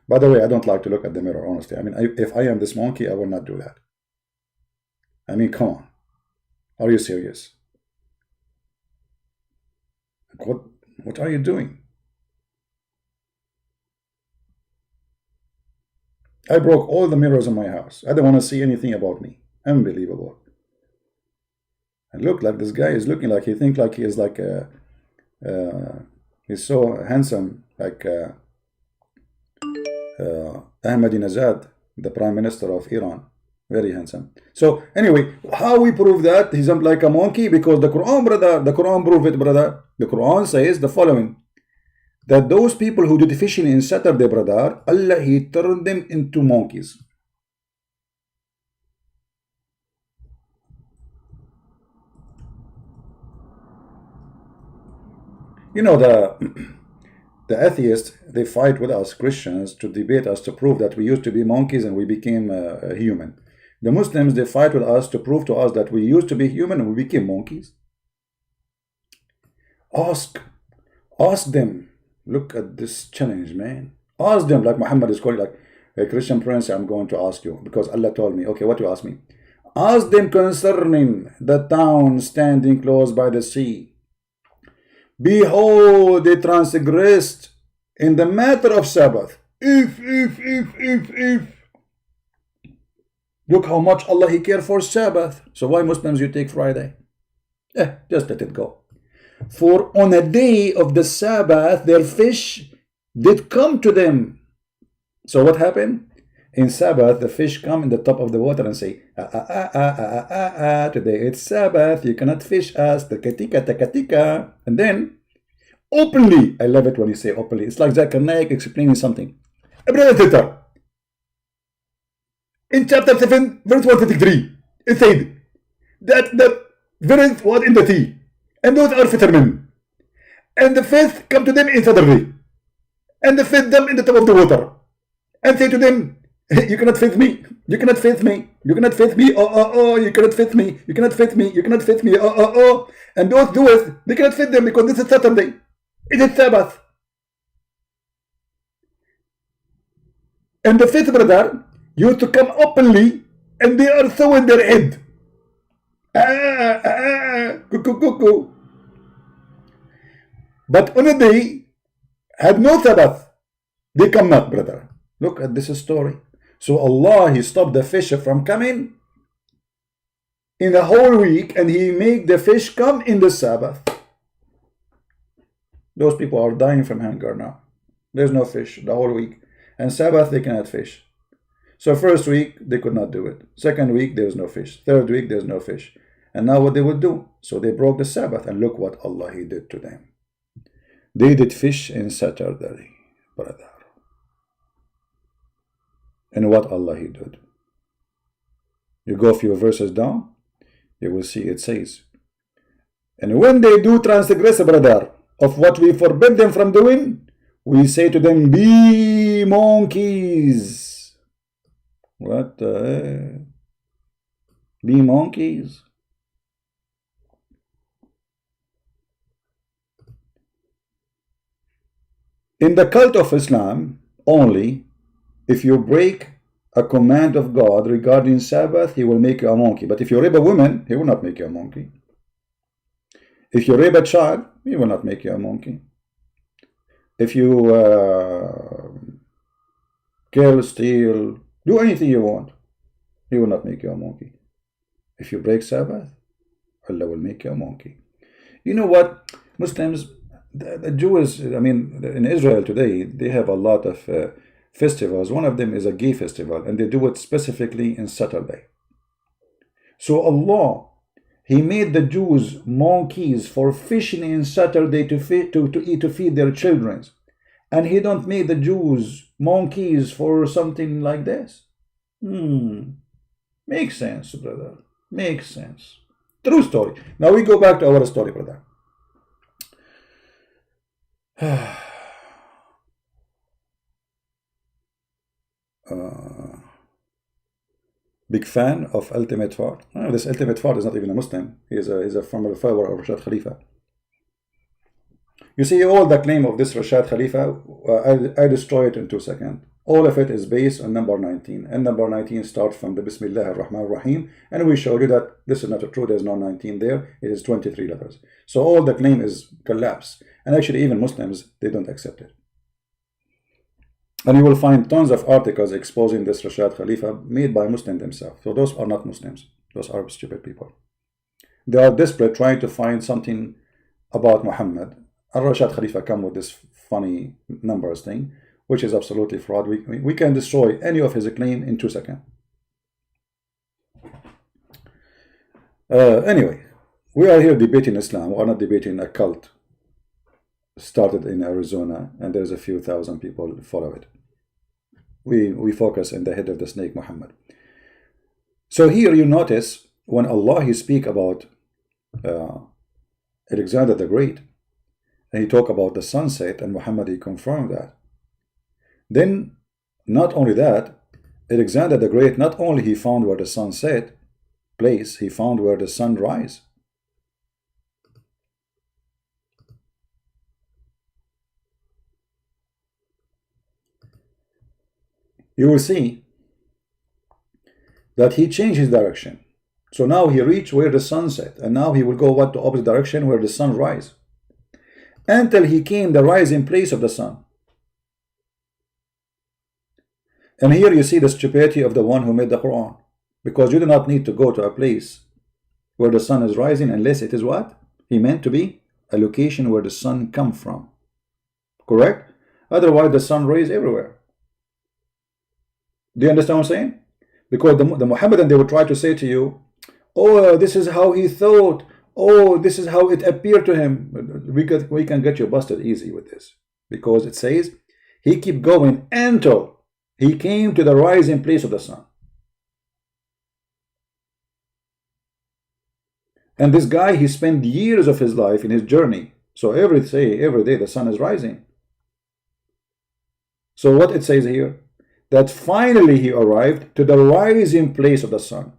By the way, I don't like to look at the mirror, honestly. I mean, if I am this monkey, I will not do that. I mean, come on. Are you serious? What are you doing? I broke all the mirrors in my house. I don't want to see anything about me. Unbelievable. And look, like this guy is looking like he thinks like he is like a, he's so handsome, like Ahmadinejad, the Prime Minister of Iran. Very handsome. So anyway, how we prove that he jumped like a monkey? Because the Quran, brother, the Quran prove it, brother. The Quran says the following, that those people who did fishing in Saturday, brother, Allah, he turned them into monkeys. You know, the atheists, they fight with us Christians to debate us, to prove that we used to be monkeys and we became human. The Muslims, they fight with us to prove to us that we used to be human and we became monkeys. Ask them. Look at this challenge, man. Ask them, like Muhammad is calling, like, hey, Christian Prince, I'm going to ask you, because Allah told me. Okay, what you ask me? Ask them concerning the town standing close by the sea. Behold, they transgressed in the matter of Sabbath. If. Look how much Allah, he cared for Sabbath. So why Muslims you take Friday? Just let it go. For on a day of the Sabbath, their fish did come to them. So what happened? In Sabbath, the fish come in the top of the water and say, today it's Sabbath, you cannot fish us, takatika. And then, openly, I love it when you say openly, it's like Zakir Naik explaining something. In chapter 7, verse 153, it said that the virus was in the sea, and those are fishermen. And the fish come to them in Saturday, and they fed them in the top of the water, and say to them, you cannot fish me, you cannot fish me, you cannot fish me, oh, you cannot fish me, you cannot fish me, you cannot fish me, oh. And those doers, they cannot feed them because this is Saturday, it is Sabbath. And the fifth brother used to come openly, and they are throwing their head. Cuckoo. But on a day, had no Sabbath, they come not, brother. Look at this story. So Allah, he stopped the fish from coming in the whole week, and he made the fish come in the Sabbath. Those people are dying from hunger now. There's no fish the whole week. And Sabbath, they cannot fish. So first week, they could not do it. Second week, there's no fish. Third week, there's no fish. And now what they would do? So they broke the Sabbath, and look what Allah, he did to them. They did fish in Saturday, brother. And what Allah, he did? You go a few verses down, you will see it says, And when they do transgress, brother, of what we forbid them from doing, we say to them, be monkeys. What the heck? Be monkeys. In the cult of Islam, only if you break a command of God regarding Sabbath, he will make you a monkey. But if you rape a woman, he will not make you a monkey. If you rape a child, he will not make you a monkey. If you kill, steal, do anything you want, he will not make you a monkey. If you break Sabbath, Allah will make you a monkey. You know what? Muslims, the Jews, I mean, in Israel today, they have a lot of festivals. One of them is a gay festival, and they do it specifically in Saturday. So Allah, He made the Jews monkeys for fishing in Saturday to feed their children. And He don't make the Jews monkeys for something like this. Makes sense, brother. Makes sense. True story. Now we go back to our story, brother. Big fan of Ultimate Fard. This Ultimate Fard is not even a Muslim. He's a former follower of Rashad Khalifa. You see, all the claim of this Rashad Khalifa, I destroy it in 2 seconds. All of it is based on number 19. And number 19 starts from the Bismillah ar-Rahman ar-Rahim. And we showed you that this is not true. There's no 19 there. It is 23 letters. So all the claim is collapse. And actually, even Muslims, they don't accept it. And you will find tons of articles exposing this Rashad Khalifa made by Muslims themselves. So those are not Muslims. Those are stupid people. They are desperate trying to find something about Muhammad. And Rashad Khalifa come with this funny numbers thing, which is absolutely fraud. We can destroy any of his claim in 2 seconds. Anyway, we are here debating Islam. We are not debating a cult started in Arizona, and there's a few thousand people follow it. We focus on the head of the snake, Muhammad. So here you notice when Allah He speak about Alexander the Great, and He talk about the sunset, and Muhammad He confirmed that. Then not only that, Alexander the Great, not only he found where the sun set place, he found where the sun rise. You will see that he changed his direction. So now he reached where the sun set, and now he will go what, the opposite direction where the sun rise, until he came the rising place of the sun. And here you see the stupidity of the one who made the Quran, because you do not need to go to a place where the sun is rising unless it is what? He meant to be a location where the sun come from. Correct? Otherwise the sun rays everywhere. Do you understand what I'm saying? Because the Muhammadan, they will try to say to you, oh, this is how he thought. Oh, this is how it appeared to him. We can get you busted easy with this. Because it says, he kept going until he came to the rising place of the sun. And this guy, he spent years of his life in his journey. So every day the sun is rising. So what it says here, that finally he arrived to the rising place of the sun.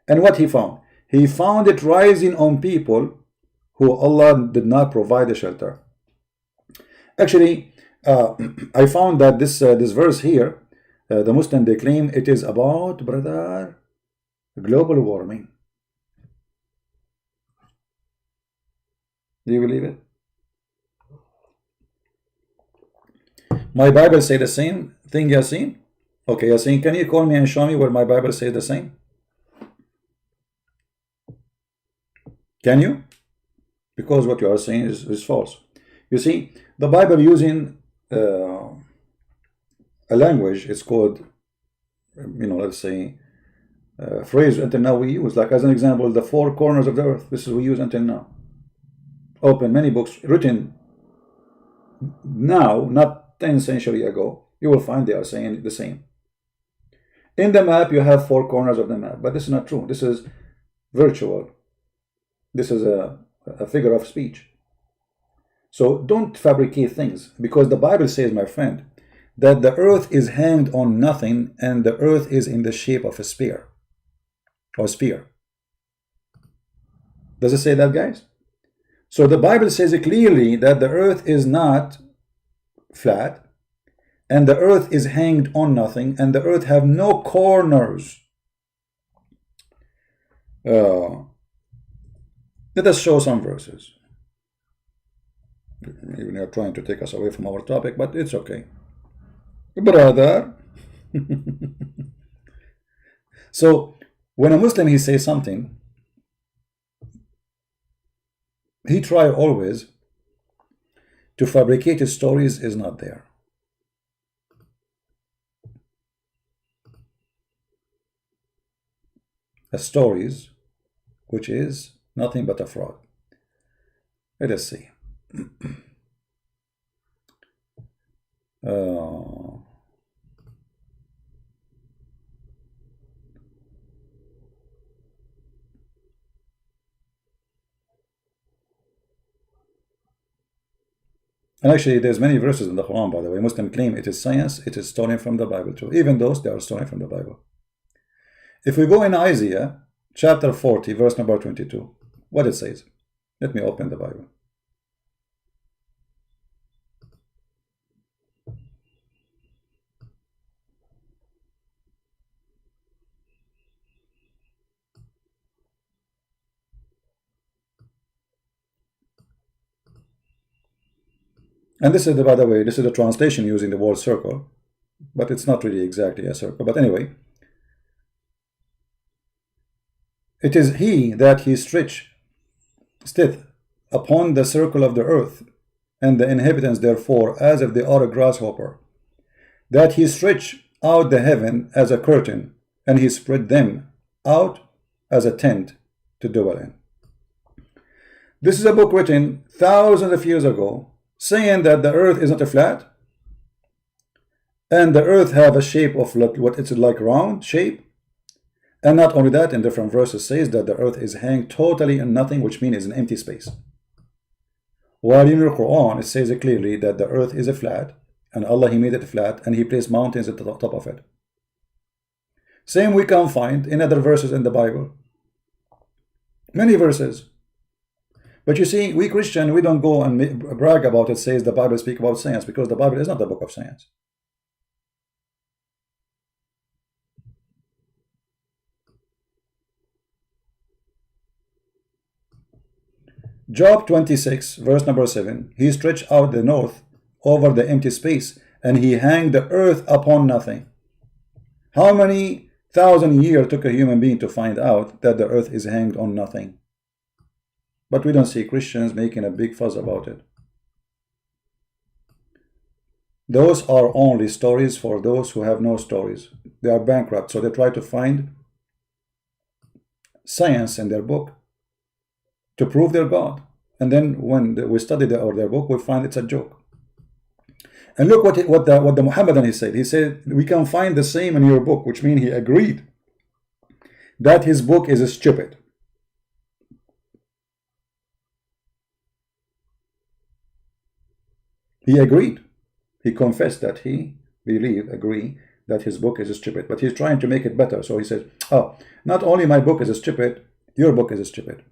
And what he found? He found it rising on people who Allah did not provide a shelter. Actually, I found that this verse here, the Muslim, they claim it is about, brother, global warming. Do you believe it? My Bible say the same thing, Yasin? Okay, Yasin, can you call me and show me where my Bible says the same? Can you? Because what you are saying is false. You see, the Bible using a language, it's called, let's say, phrase until now we use. Like as an example, the four corners of the earth. This is what we use until now. Open many books written now, not 10th century ago. You will find they are saying the same. In the map, you have four corners of the map, but this is not true. This is virtual. This is a a figure of speech. So don't fabricate things, because the Bible says, my friend, that the earth is hanged on nothing, and the earth is in the shape of a spear or sphere. Does it say that, guys? So the Bible says clearly that the earth is not flat, and the earth is hanged on nothing, and the earth have no corners. Let us show some verses. Even they are trying to take us away from our topic, but it's okay, brother. So when a Muslim he says something, he try always to fabricate his stories is not there. A stories which is nothing but a fraud. Let us see. And actually, there's many verses in the Quran, by the way. Muslims claim it is science, it is stolen from the Bible too. Even those, they are stolen from the Bible. If we go in Isaiah, chapter 40, verse number 22, what it says. Let me open the Bible. And this is, by the way, this is a translation using the word circle, but it's not really exactly a circle. But anyway, it is he that he stretcheth upon the circle of the earth, and the inhabitants therefore as if they are a grasshopper, that he stretched out the heaven as a curtain, and he spread them out as a tent to dwell in. This is a book written thousands of years ago, saying that the earth is not a flat, and the earth have a shape of what it's like round shape. And not only that, in different verses says that the earth is hanged totally in nothing, which means it's an empty space. While in the Quran it says clearly that the earth is a flat, and Allah he made it flat, and he placed mountains at the top of it. Same we can find in other verses in the Bible, many verses. But you see, we Christian, we don't go and brag about it, says the Bible speak about science, because the Bible is not the book of science. Job 26, verse number 7, he stretched out the north over the empty space, and he hanged the earth upon nothing. How many thousand years took a human being to find out that the earth is hanged on nothing? But we don't see Christians making a big fuss about it. Those are only stories for those who have no stories. They are bankrupt, so they try to find science in their book to prove their God. And then when we study their book, we find it's a joke. And look what the Muhammadan he said. He said, we can find the same in your book, which means he agreed that his book is stupid. He agreed. He confessed that he agree that his book is stupid. But he's trying to make it better. So he said, oh, not only my book is stupid, your book is stupid.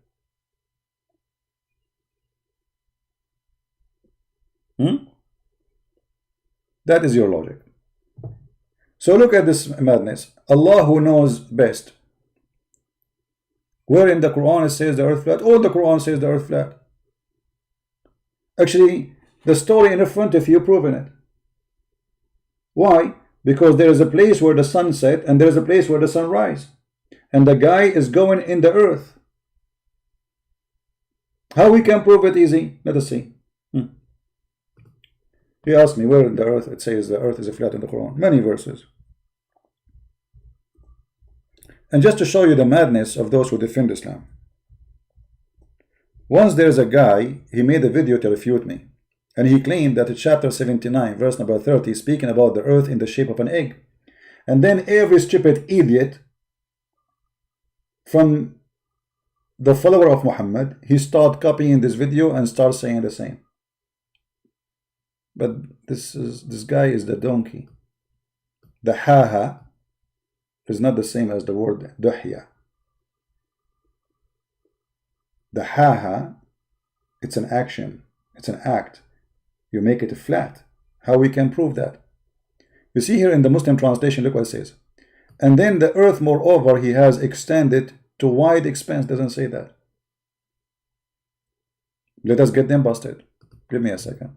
That is your logic. So look at this madness. Allah who knows best. Where in the Quran it says the earth flat? All the Quran says the earth flat. Actually, the story in the front of you proving it. Why? Because there is a place where the sun set and there is a place where the sun rise. And the guy is going in the earth. How we can prove it easy? Let us see. He asked me where in the earth it says the earth is a flat in the Quran. Many verses. And just to show you the madness of those who defend Islam. Once there's a guy, he made a video to refute me. And he claimed that in chapter 79, verse number 30, speaking about the earth in the shape of an egg. And then every stupid idiot from the follower of Muhammad, he start copying this video and start saying the same. But this guy is the donkey. The ha is not the same as the word duhya. The ha, it's an action, it's an act. You make it flat. How we can prove that? You see here in the Muslim translation, look what it says. And then the earth, moreover, he has extended to wide expanse. Doesn't say that. Let us get them busted. Give me a second.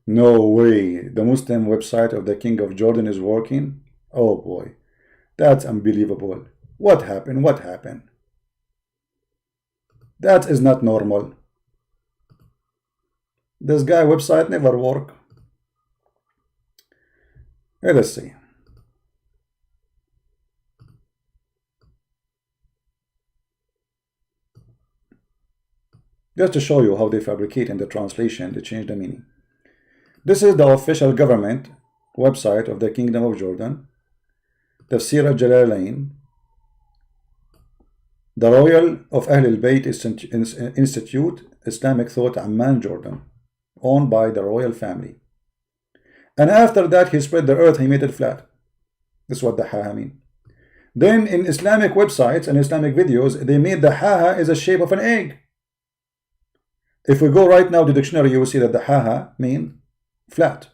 No way. The Muslim website of the King of Jordan is working? Oh boy. That's unbelievable. What happened? What happened? That is not normal. This guy website never work. Let us see. Just to show you how they fabricate in the translation, they change the meaning. This is the official government website of the Kingdom of Jordan. Tafsir al-Jalalain, the Royal of Ahl al-Bayt Institute, Islamic Thought, Amman, Jordan, owned by the royal family. And after that, he spread the earth, he made it flat. This is what the ha mean. Then in Islamic websites and Islamic videos, they made the ha is a shape of an egg. If we go right now to the dictionary, you will see that the ha mean flat.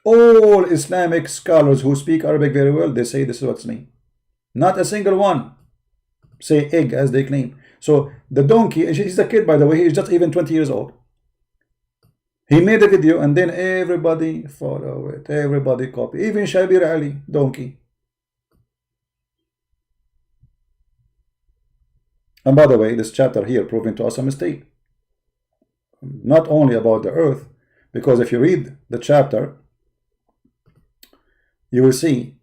All Islamic scholars who speak Arabic very well, they say this is what's mean. Not a single one say egg as they claim. So the donkey, he's a kid by the way, he's just even 20 years old. He made a video and then everybody follow it, everybody copy, even Shabir Ali, donkey. And by the way, this chapter here proving to us a mistake. Not only about the earth, because if you read the chapter, you will see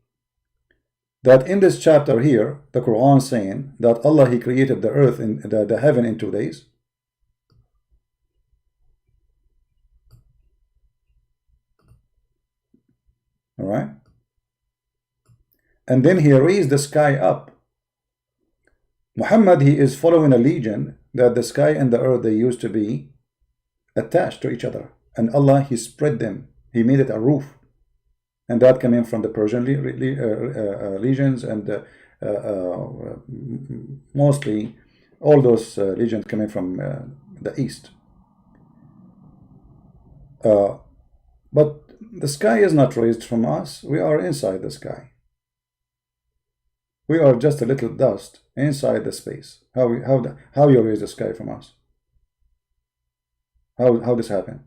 that in this chapter here, the Quran saying that Allah, He created the earth and the heaven in 2 days. All right. And then He raised the sky up. Muhammad, he is following a legend that the sky and the earth, they used to be attached to each other. And Allah, He spread them. He made it a roof. And that came in from the Persian legions and mostly all those legions coming from the east. But the sky is not raised from us. We are inside the sky. We are just a little dust inside the space. How you raise the sky from us? How this happened?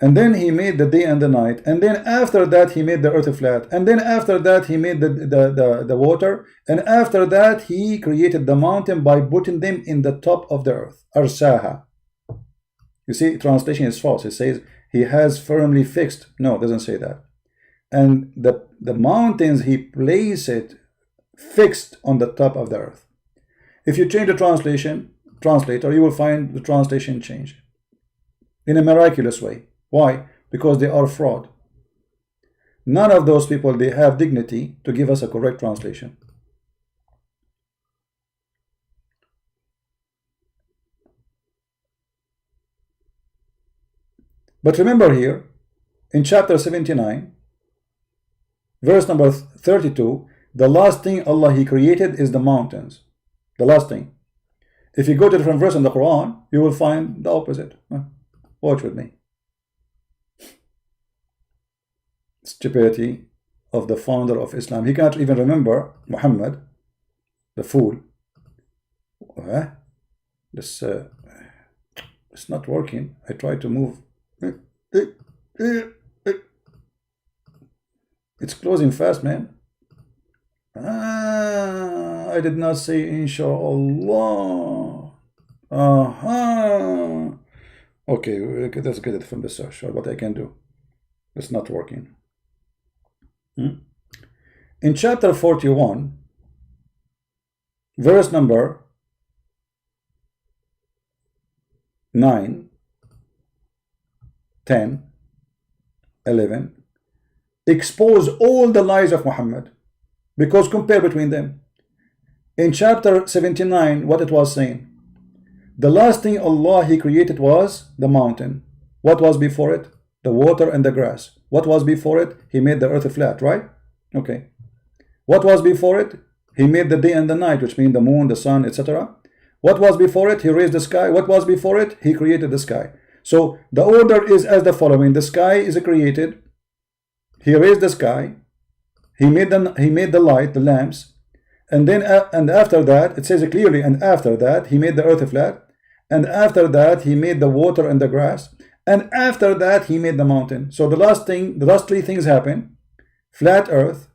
And then He made the day and the night, and then after that He made the earth flat, and then after that He made the water, and after that He created the mountain by putting them in the top of the earth. Arsaha. You see, translation is false. It says He has firmly fixed. No, it doesn't say that. And the mountains He placed it fixed on the top of the earth. If you change the translator, you will find the translation change in a miraculous way. Why? Because they are fraud. None of those people, they have dignity to give us a correct translation. But remember here, in chapter 79, verse number 32, the last thing Allah, He created is the mountains. The last thing. If you go to a different verse in the Quran, you will find the opposite. Watch with me. Stupidity of the founder of Islam. He cannot even remember Muhammad, the fool. This it's not working. I try to move. It's closing fast, man. I did not say inshallah. Okay, let's get it from the search. What I can do. It's not working. In chapter 41, verse number 9, 10, 11, expose all the lies of Muhammad, because compare between them. In chapter 79, what it was saying, the last thing Allah He created was the mountain. What was before it? The water and the grass. What was before it? He made the earth flat, right? Okay. What was before it? He made the day and the night, which means the moon, the sun, etc. What was before it? He raised the sky. What was before it? He created the sky. So the order is as the following: the sky is created. He raised the sky. He made the light, the lamps, and then and after that it says clearly. And after that he made the earth flat, and after that he made the water and the grass, and after that he made the mountain. So the last three things happen: flat earth,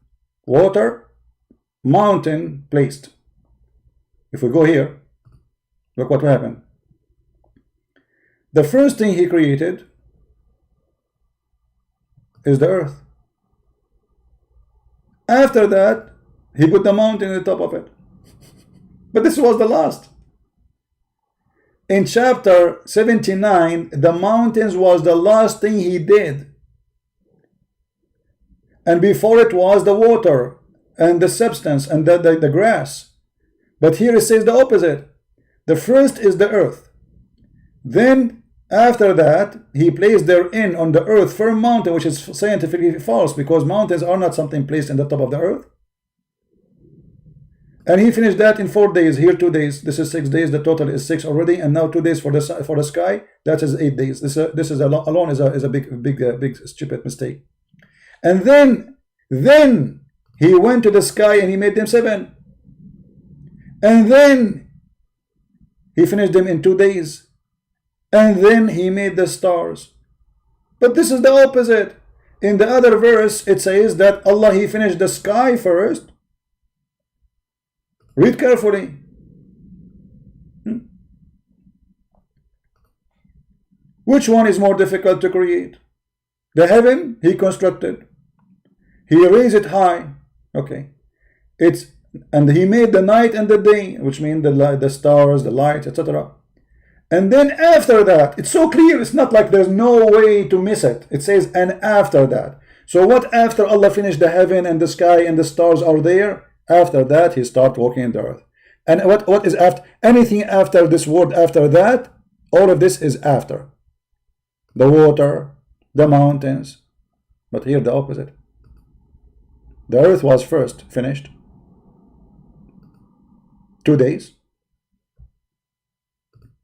water, mountain placed. If we go here, look what happened. The first thing he created is the earth. After that, he put the mountain on the top of it. But this was the last. In chapter 79, the mountains was the last thing he did. And before it was the water and the substance and the grass. But here it says the opposite. The first is the earth. Then after that, he placed therein on the earth firm mountain, which is scientifically false, because mountains are not something placed in the top of the earth. And he finished that in 4 days. Here 2 days. This is 6 days. The total is 6 already. And now 2 days for the sky. That is 8 days. This is alone is a big stupid mistake. And then he went to the sky and he made them 7. And then he finished them in 2 days. And then he made the stars. But this is the opposite. In the other verse, it says that Allah, He finished the sky first. Read carefully. Which one is more difficult to create? The heaven, He constructed. He raised it high. Okay. And He made the night and the day, which means the stars, the light, etc. And then after that, it's so clear, it's not like there's no way to miss it. It says, and after that. So what after Allah finished the heaven and the sky and the stars are there? After that, He started walking in the earth. And what is after? Anything after this word, after that, all of this is after. The water, the mountains. But here the opposite. The earth was first finished. 2 days.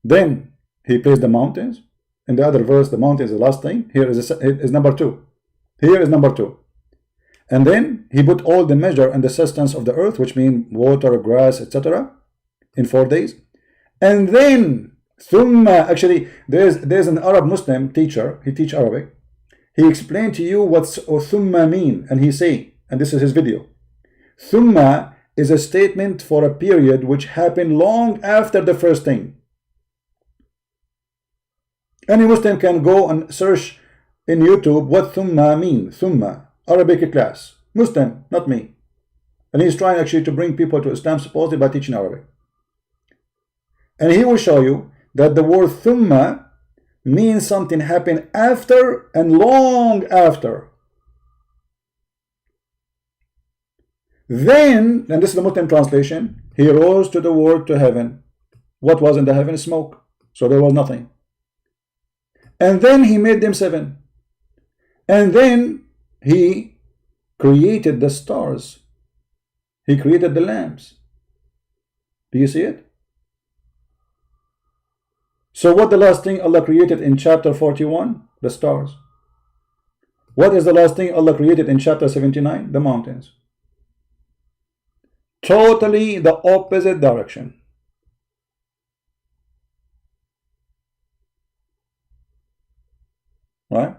Then he placed the mountains. In the other verse, the mountain is the last thing. Here is number 2. Here is number 2. And then he put all the measure and the sustenance of the earth, which means water, grass, etc., in 4 days. And then thumma, actually, there's an Arab Muslim teacher. He teach Arabic. He explained to you what thumma mean, and he say, and this is his video. Thumma is a statement for a period which happened long after the first thing. Any Muslim can go and search in YouTube what thumma mean. Thumma, Arabic class. Muslim, not me. And he's trying actually to bring people to Islam supposedly by teaching Arabic. And he will show you that the word thumma means something happened after and long after. Then, and this is the Muslim translation, he rose to the word to heaven. What was in the heaven? Smoke. So there was nothing. And then he made them 7. And then he created the stars. He created the lamps. Do you see it? So what the last thing Allah created in chapter 41? The stars. What is the last thing Allah created in chapter 79? The mountains. Totally the opposite direction. Right?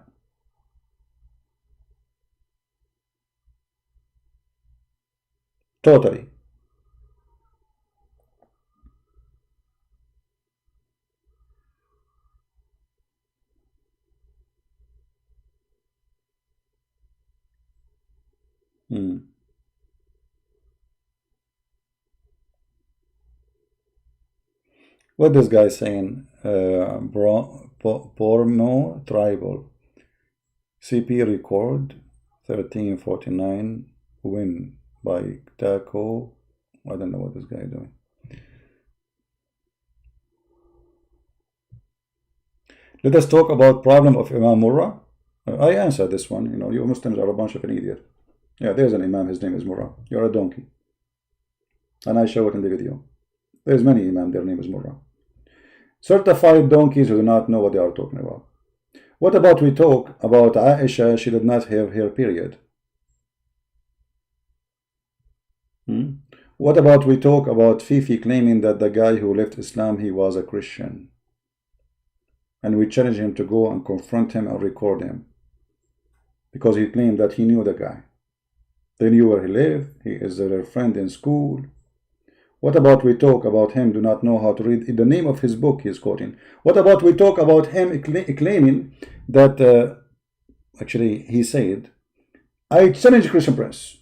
Totally. Hmm. What this guy saying? Porno tribal. CP record 1349 win by Taco. I don't know what this guy doing. Let us talk about problem of Imam Murrah. I answered this one. You know, you Muslims are a bunch of an idiot. Yeah, there's an Imam. His name is Murrah. You're a donkey. And I show it in the video. There's many Imam. Their name is Murrah. Certified donkeys who do not know what they are talking about. What about we talk about Aisha? She did not have her period. What about we talk about Fifi claiming that the guy who left Islam, he was a Christian? And we challenge him to go and confront him and record him. Because he claimed that he knew the guy. They knew where he lived. He is their friend in school. What about we talk about him do not know how to read the name of his book he is quoting? What about we talk about him claiming that actually he said, I challenge Christian Prince.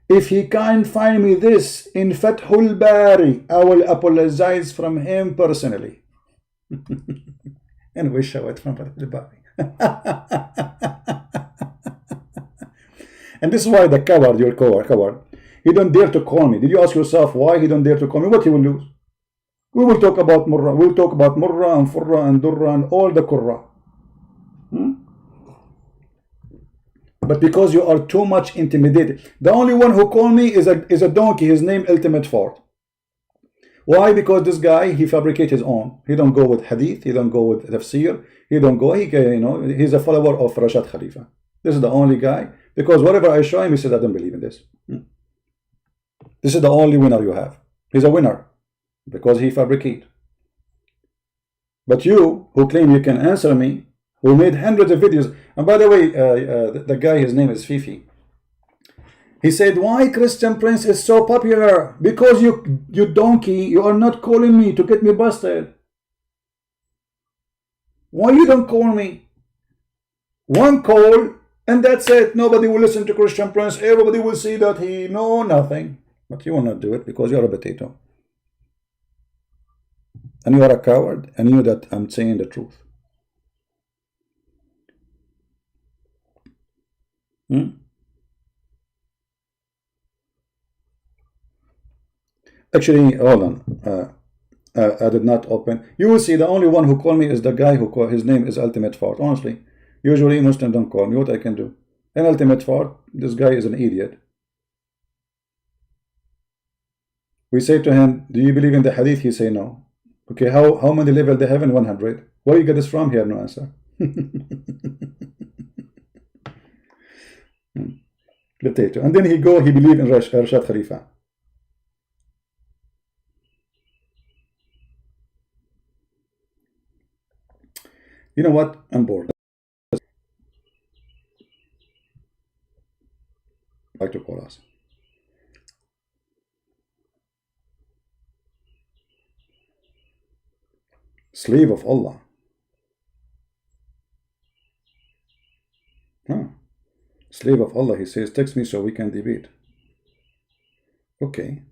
If he can't find me this in Fathul Bari, I will apologize from him personally. And we show it from Fathul Bari. And this is why the coward, you're coward. He don't dare to call me. Did you ask yourself why he don't dare to call me? What he will lose? We will talk about Murrah. We'll talk about Murrah and Furrah and Durrah and all the Qurra. But because you are too much intimidated. The only one who called me is a donkey. His name Ultimate Ford. Why? Because this guy, he fabricates his own. He don't go with hadith. He don't go with tafsir. He don't go. He's a follower of Rashad Khalifa. This is the only guy. Because whatever I show him, he says, I don't believe in this. This is the only winner you have. He's a winner because he fabricates. But you, who claim you can answer me, who made hundreds of videos, and by the way, the guy, his name is Fifi. He said, why Christian Prince is so popular? Because you donkey, you are not calling me to get me busted. Why you don't call me? One call, and that's it. Nobody will listen to Christian Prince. Everybody will see that he know nothing. But you will not do it because you are a potato. And you are a coward, and you that I'm saying the truth. Actually, hold on. I did not open. You will see the only one who called me is the guy who called. His name is Ultimate Ford. Honestly, usually Muslims don't call me. What I can do? And Ultimate Ford, this guy is an idiot. We say to him, do you believe in the hadith? He say no. Okay, how many levels they have in 100? Where you get this from? He have no answer. Potato. And then he believe in Rashad Khalifa. You know what? I'm bored. Like to call us. Slave of Allah. Slave of Allah, he says, text me so we can debate. Okay.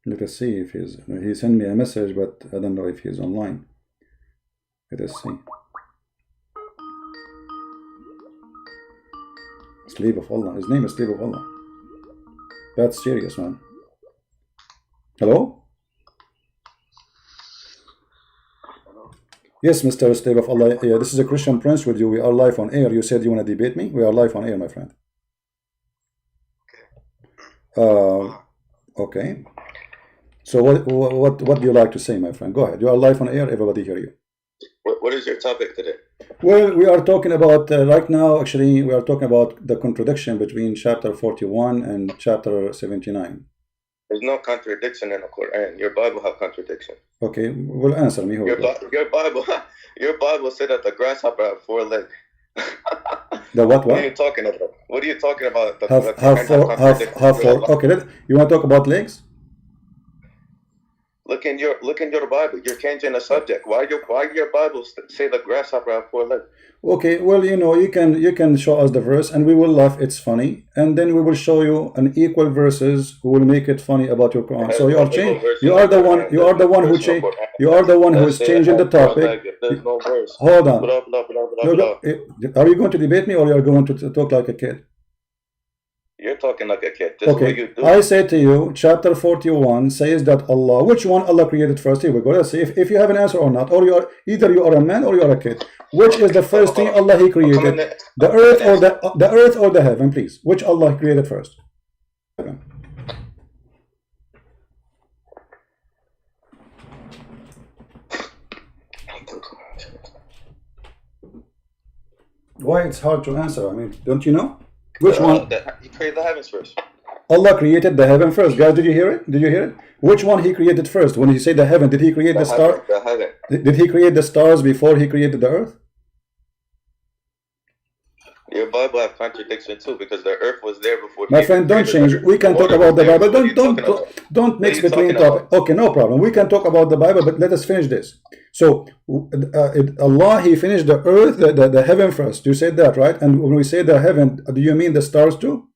Let us see if he sent me a message, but I don't know if he's online. Let us see. Slave of Allah. His name is Slave of Allah. That's serious, man. Hello? Yes, Mr. Slave of Allah. Yeah, this is a Christian Prince with you. We are live on air. You said you want to debate me? We are live on air, my friend. Okay. So what do you like to say, my friend? Go ahead. You are live on air. Everybody hear you. What is your topic today? Well, we are talking about right now. Actually, we are talking about the contradiction between chapter 41 and chapter 79. There's no contradiction in the Quran. Your Bible have contradiction. Okay, well, answer me. Your Bible said that the grasshopper have 4 legs. The what? What are you talking about? What are you talking about? Have 4. Okay, you want to talk about legs? Look in your Bible. You're changing the subject. Why your Bible say the grasshopper have 4 legs? Okay, well, you can show us the verse and we will laugh. It's funny, and then we will show you an equal verses who will make it funny about your Quran. So you are the one who is changing the topic. There's no verse. Hold on. Blah, blah, blah, blah, blah. Are you going to debate me or you are going to talk like a kid? You're talking like a kid. This is what you do. I say to you, chapter 41 says that Allah, which one Allah created first? Here we go. Let's see if you have an answer or not. Or either you are a man or you are a kid. Which is the first thing Allah He created? The earth or the heaven, please. Which Allah created first? Heaven. Why it's hard to answer? I mean, don't you know? Which one? He created the heavens first. Allah created the heaven first. Guys, did you hear it? Did you hear it? Which one He created first? When He said the heaven, did He create the star? Did He create the stars before He created the earth? Your Bible have contradiction too, because the earth was there before. My friend, don't change. We can talk about the Bible. Don't mix between topics. Okay, no problem. We can talk about the Bible, but let us finish this. So Allah He finished the earth, the heaven first. You said that, right? And when we say the heaven, do you mean the stars too?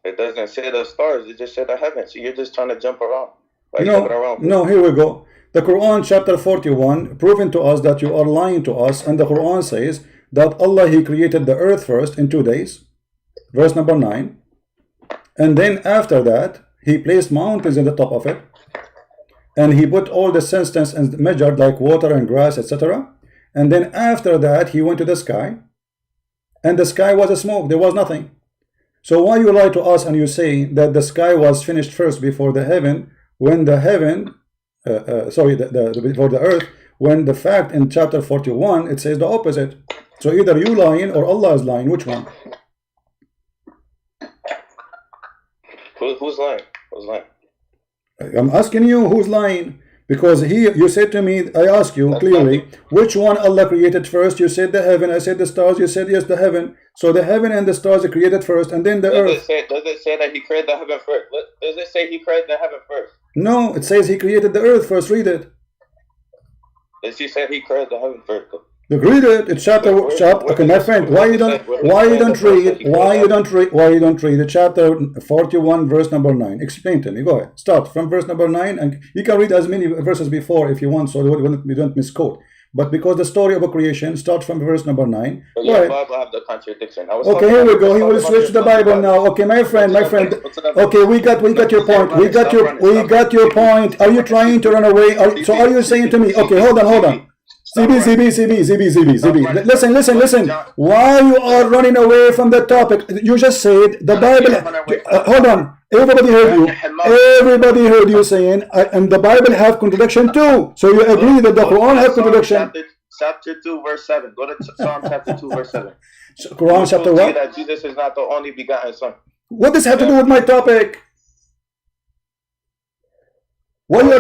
It doesn't say the stars. It just said the heavens. So you're just trying to jump around. No. Here we go. The Quran chapter 41 proving to us that you are lying to us, and the Quran says that Allah He created the earth first in 2 days, verse number 9, and then after that He placed mountains in the top of it, and He put all the substance and measured like water and grass, etc. And then after that He went to the sky, and the sky was a smoke. There was nothing. So why you lie to us and you say that the sky was finished first before the heaven, when the heaven before the earth, when the fact in chapter 41 it says the opposite? So either you lying or Allah is lying. Which one? Who's lying? Who's lying? I'm asking you who's lying, because you said to me, I ask you clearly, which one Allah created first? You said the heaven, I said the stars, you said yes, the heaven. So the heaven and the stars are created first, and then the earth. Does it say that He created the heaven first? Does it say He created the heaven first? No, it says He created the earth first. Read it. Does He say He created the heaven first? Read it. It's chapter. Okay, my friend, why you don't read the chapter 41 verse number 9? Explain to me. Go ahead. Start from verse number 9, and you can read as many verses before if you want, so we don't misquote. But because the story of a creation starts from verse number 9. But your Bible have the contradiction. Okay, here we go. He will switch to the Bible now. Okay, my friend. Okay, we got your point. We got your point. Are you trying to run away? So are you saying to me? Okay, hold on. ZB. Listen. Why you are running away from the topic? You just said the Bible. Hold on. Everybody heard you saying, and the Bible have contradiction too. So you agree that the Quran have contradiction? Chapter 2, verse 7. Go to Psalm chapter 2, verse 7. So Quran chapter what? That Jesus is not the only begotten Son. What does have to do with my topic? Why you are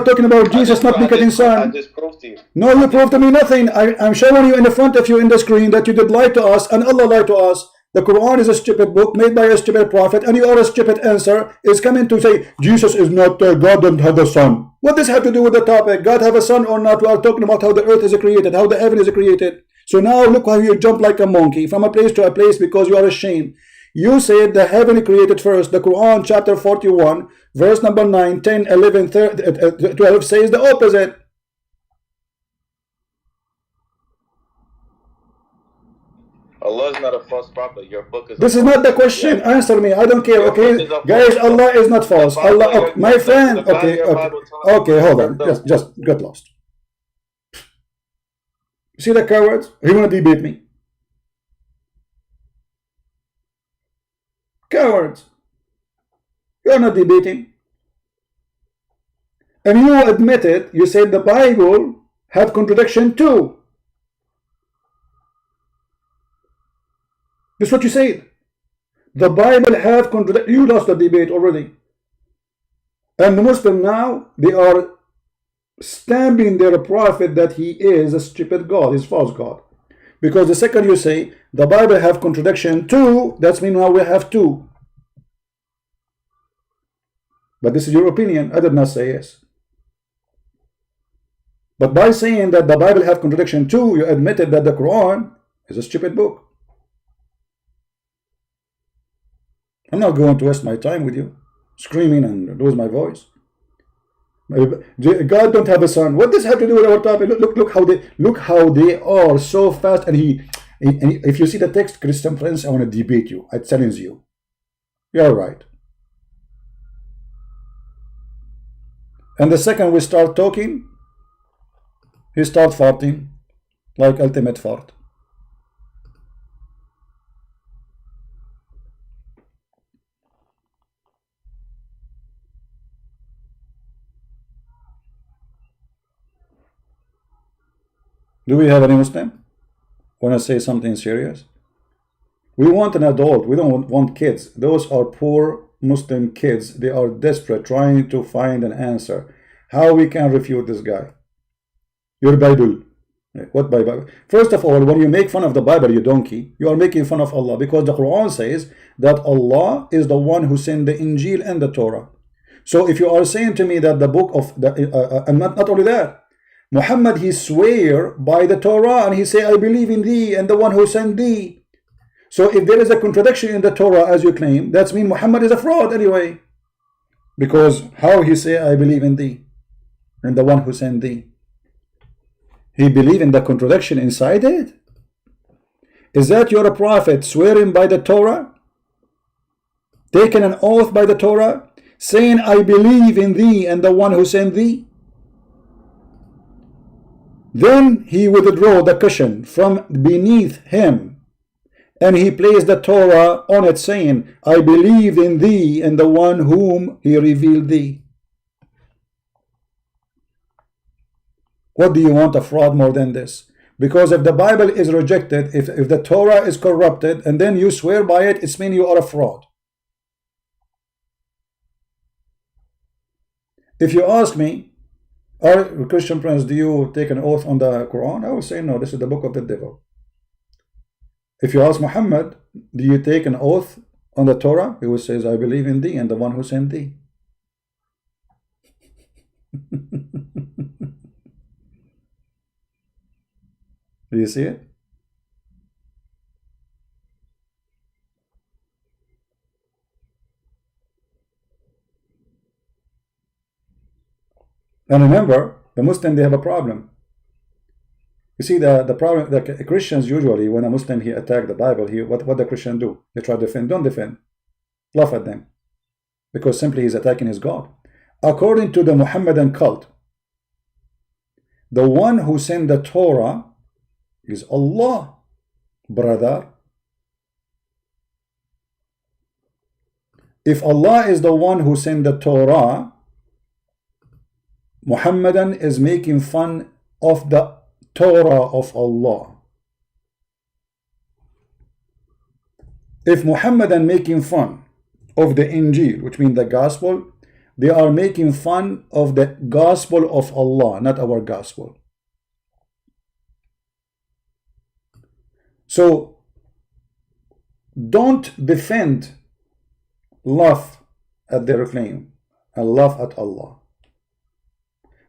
talking about Jesus not begotten Son? I just proved to you. No, you proved to me nothing. I'm showing you in the front of you in the screen that you did lie to us, and Allah lied to us. The Quran is a stupid book made by a stupid prophet, and you are a stupid answer is coming to say Jesus is not God, doesn't have a son. What does have to do with the topic? God have a son or not? We are talking about how the earth is created, how the heaven is created. So now look how you jump like a monkey from a place to a place because you are ashamed. You said the heaven created first. The Quran chapter 41 verse number 9, 10, 11, 12 says the opposite. Allah is not a false prophet. Your book is. This is not the question. Yeah. Answer me. I don't care. Okay, guys. Allah is not false. Allah, okay, my friend. Okay. Hold on. Just get lost. See the cowards? He wanna debate me. Cowards. You are not debating. And you admitted. You said the Bible have contradiction too. That's what you said. The Bible have contradiction. You lost the debate already. And the Muslim now, they are stamping their prophet that he is a stupid God, he's false God. Because the second you say, the Bible have contradiction too, that's mean now we have two. But this is your opinion. I did not say yes. But by saying that the Bible have contradiction too, you admitted that the Quran is a stupid book. I'm not going to waste my time with you, screaming and lose my voice. God don't have a son. What does have to do with our topic? Look how they are so fast. And if you see the text, Christian friends, I want to debate you. I challenge you. You're right. And the second we start talking, he start farting like ultimate fart. Do we have any Muslim? Want to say something serious? We want an adult. We don't want kids. Those are poor Muslim kids. They are desperate, trying to find an answer. How we can refute this guy? Your Bible. What Bible? First of all, when you make fun of the Bible, you donkey, you are making fun of Allah, because the Quran says that Allah is the one who sent the Injil and the Torah. So if you are saying to me that the book of the and not only that, Muhammad, he swear by the Torah and he say, I believe in thee and the one who sent thee. So if there is a contradiction in the Torah as you claim, that means Muhammad is a fraud anyway. Because how he say, I believe in thee and the one who sent thee? He believe in the contradiction inside it? Is that your prophet swearing by the Torah? Taking an oath by the Torah? Saying, I believe in thee and the one who sent thee? Then he withdrew the cushion from beneath him, and he placed the Torah on it, saying, I believe in thee and the one whom he revealed thee. What do you want a fraud more than this? Because if the Bible is rejected, if the Torah is corrupted, and then you swear by it, it means you are a fraud. If you ask me, Christian friends, do you take an oath on the Quran? I will say no, this is the book of the devil. If you ask Muhammad, do you take an oath on the Torah? He will say, I believe in thee and the one who sent thee. Do you see it? And remember, the Muslim, they have a problem. You see, the problem, the Christians usually, when a Muslim he attack the Bible, what the Christian do? They try to defend. Don't defend. Laugh at them. Because simply he's attacking his God. According to the Muhammadan cult, the one who sent the Torah is Allah, brother. If Allah is the one who sent the Torah, Muhammadan is making fun of the Torah of Allah. If Muhammadan making fun of the Injil, which means the gospel, they are making fun of the gospel of Allah, not our gospel. So don't defend, laugh at their claim and laugh at Allah.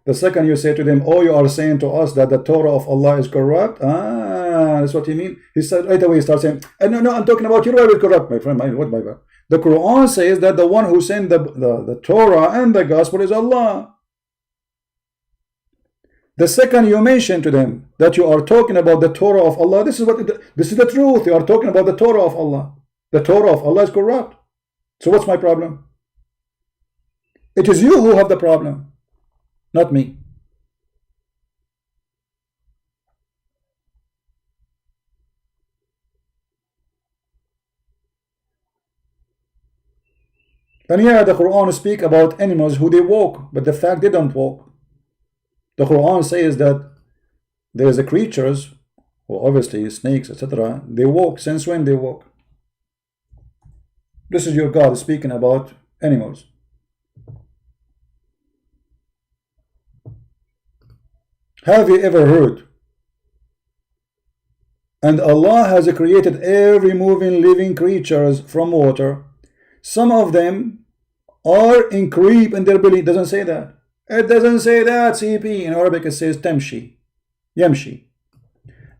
The second you say to them, oh, you are saying to us that the Torah of Allah is corrupt? That's what you mean. He said right away, he starts saying, no, I'm talking about your Bible is corrupt, my friend. What Bible? The Quran says that the one who sent the Torah and the gospel is Allah. The second you mention to them that you are talking about the Torah of Allah, this is the truth. You are talking about the Torah of Allah. The Torah of Allah is corrupt. So what's my problem? It is you who have the problem, not me. And yeah, the Quran speak about animals who they walk, but the fact they don't walk. The Quran says that there is a creatures, or obviously snakes, etc. They walk. Since when they walk? This is your God speaking about animals. Have you ever heard? And Allah has created every moving living creatures from water. Some of them are in creep in their belly. It doesn't say that. It doesn't say that, CP. In Arabic it says tamshi, yamshi.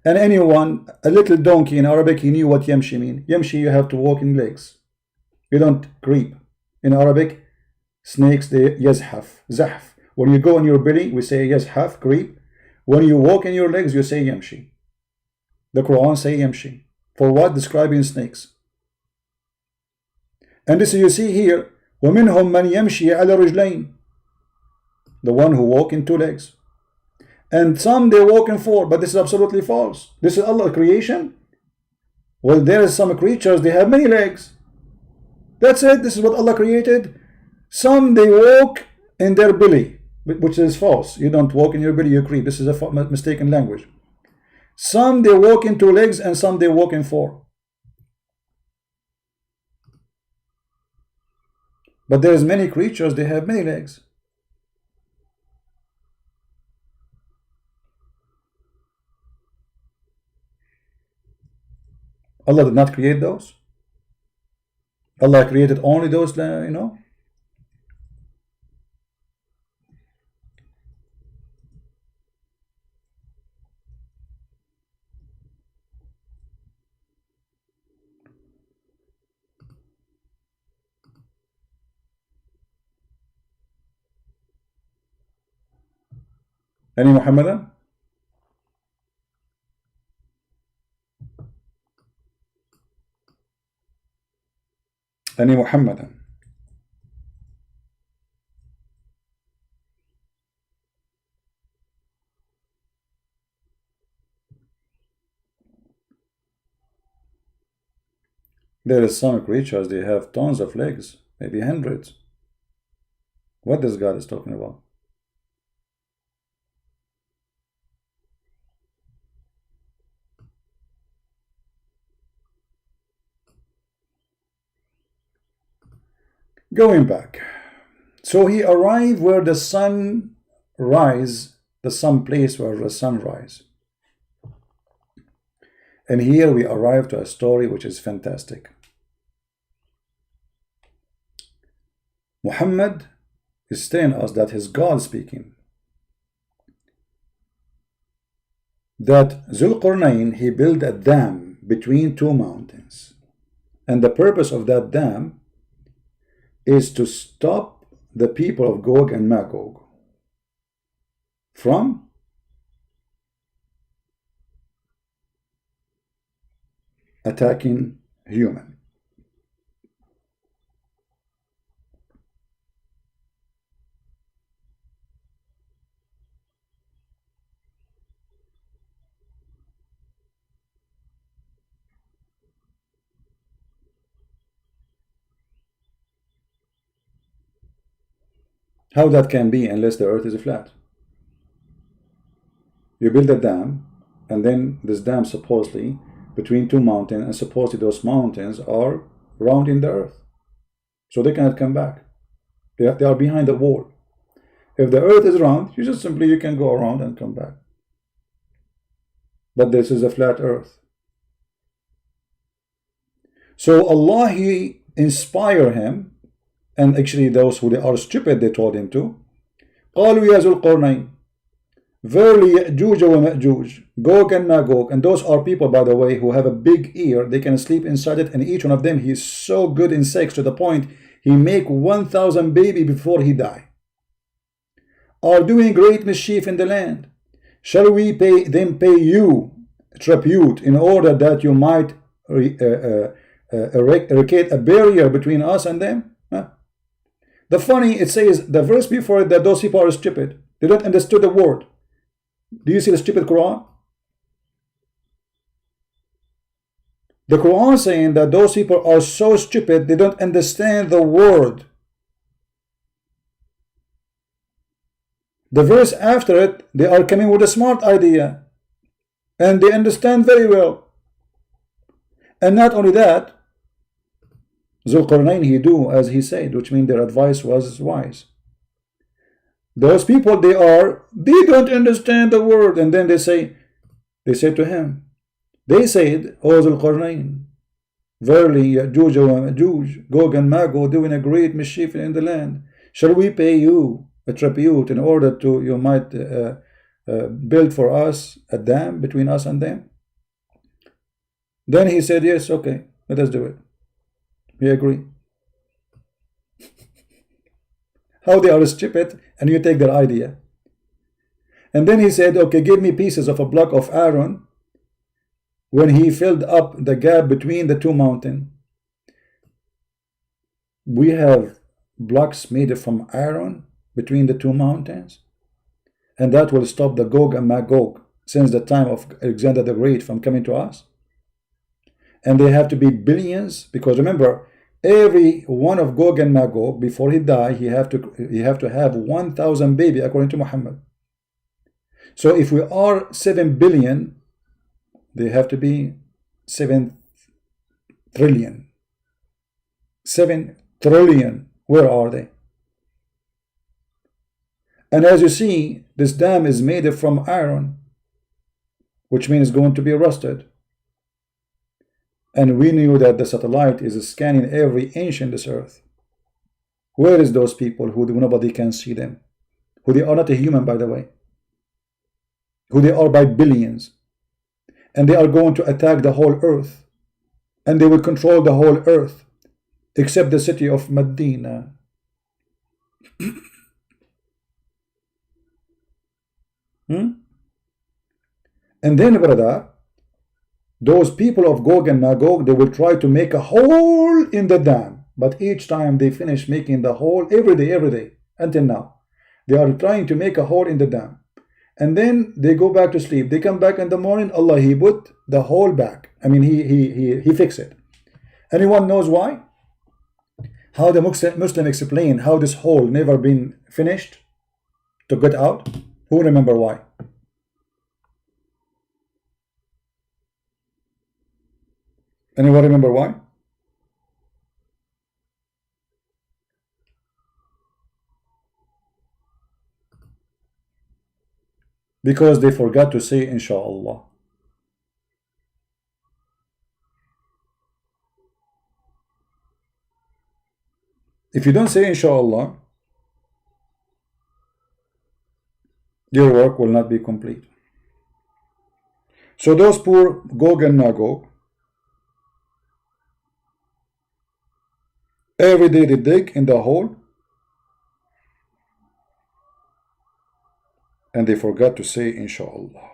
And anyone, a little donkey in Arabic, he knew what yamshi mean. Yamshi, you have to walk in legs. You don't creep. In Arabic, snakes, they yazhaf, zahf. When you go on your belly, we say yazhaf, creep. When you walk in your legs, you say yamshi. The Quran say yamshi. For what? Describing snakes. And this you see here, وَمِنْهُمْ مَنْ يَمْشِي عَلَى رِجْلَيْنِ, the one who walk in two legs. And some they walk in four, but this is absolutely false. This is Allah's creation. Well, there are some creatures, they have many legs. That's it. This is what Allah created. Some they walk in their belly, which is false. You don't walk in your belly, you creep. This is a mistaken language. Some they walk in two legs and some they walk in four. But there's many creatures, they have many legs. Allah did not create those. Allah created only those, you know. Any Muhammadan? Any Muhammadan? There is some creatures, they have tons of legs, maybe hundreds. What this God is talking about? Going back, so he arrived where the sun rise, the some place where the sun rise. And here we arrive to a story which is fantastic. Muhammad is telling us that his God speaking. That Zulqarnain, he built a dam between two mountains. And the purpose of that dam is to stop the people of Gog and Magog from attacking human. How that can be unless the earth is flat? You build a dam, and then this dam supposedly between two mountains, and supposedly those mountains are round in the earth, so they cannot come back. They are behind the wall. If the earth is round, you just simply, you can go around and come back. But this is a flat earth. So Allah, he inspired him. And actually those who are stupid, they told him to. قالوا يا ذو القرنين, verily يأجوج ومأجوج, Gog and Magog, and those are people, by the way, who have a big ear. They can sleep inside it, and each one of them, he is so good in sex to the point he make 1,000 baby before he die. Are doing great mischief in the land. Shall we pay you tribute in order that you might eradicate a barrier between us and them? The funny, it says, the verse before it, that those people are stupid. They don't understand the word. Do you see the stupid Quran? The Quran saying that those people are so stupid, they don't understand the word. The verse after it, they are coming with a smart idea. And they understand very well. And not only that, Zulqarnain, he do as he said, which means their advice was wise. Those people, they don't understand the word. And then they said to him, they said, O Zulqarnain, Verily, Ya'juj and Ma'juj, Gog and Magog, doing a great mischief in the land. Shall we pay you a tribute in order to you might build for us a dam between us and them? Then he said, yes, okay, let us do it. We agree. How they are stupid, and you take their idea. And then he said, okay, give me pieces of a block of Aaron when he filled up the gap between the two mountains. We have blocks made from iron between the two mountains, and that will stop the Gog and Magog since the time of Alexander the Great from coming to us. And they have to be billions, because remember, every one of Gog and Magog, before he died, he have to have 1,000 baby according to Muhammad. So if we are 7 billion, they have to be 7 trillion. 7 trillion. Where are they? And as you see, this dam is made from iron, which means it's going to be rusted. And we knew that the satellite is scanning every inch in this earth. Where is those people who nobody can see them? Who they are not a human, by the way. Who they are by billions. And they are going to attack the whole earth. And they will control the whole earth. Except the city of Medina. And then, brother, those people of Gog and Magog, they will try to make a hole in the dam. But each time they finish making the hole, every day, until now, they are trying to make a hole in the dam. And then they go back to sleep. They come back in the morning, Allah, He put the hole back. I mean, He fixed it. Anyone knows why? How the Muslim explain how this hole never been finished to get out? Who remember why? Anyone remember why? Because they forgot to say Inshallah. If you don't say Inshallah, your work will not be complete. So those poor Gog and Magog, every day they dig in the hole, and they forgot to say Inshallah.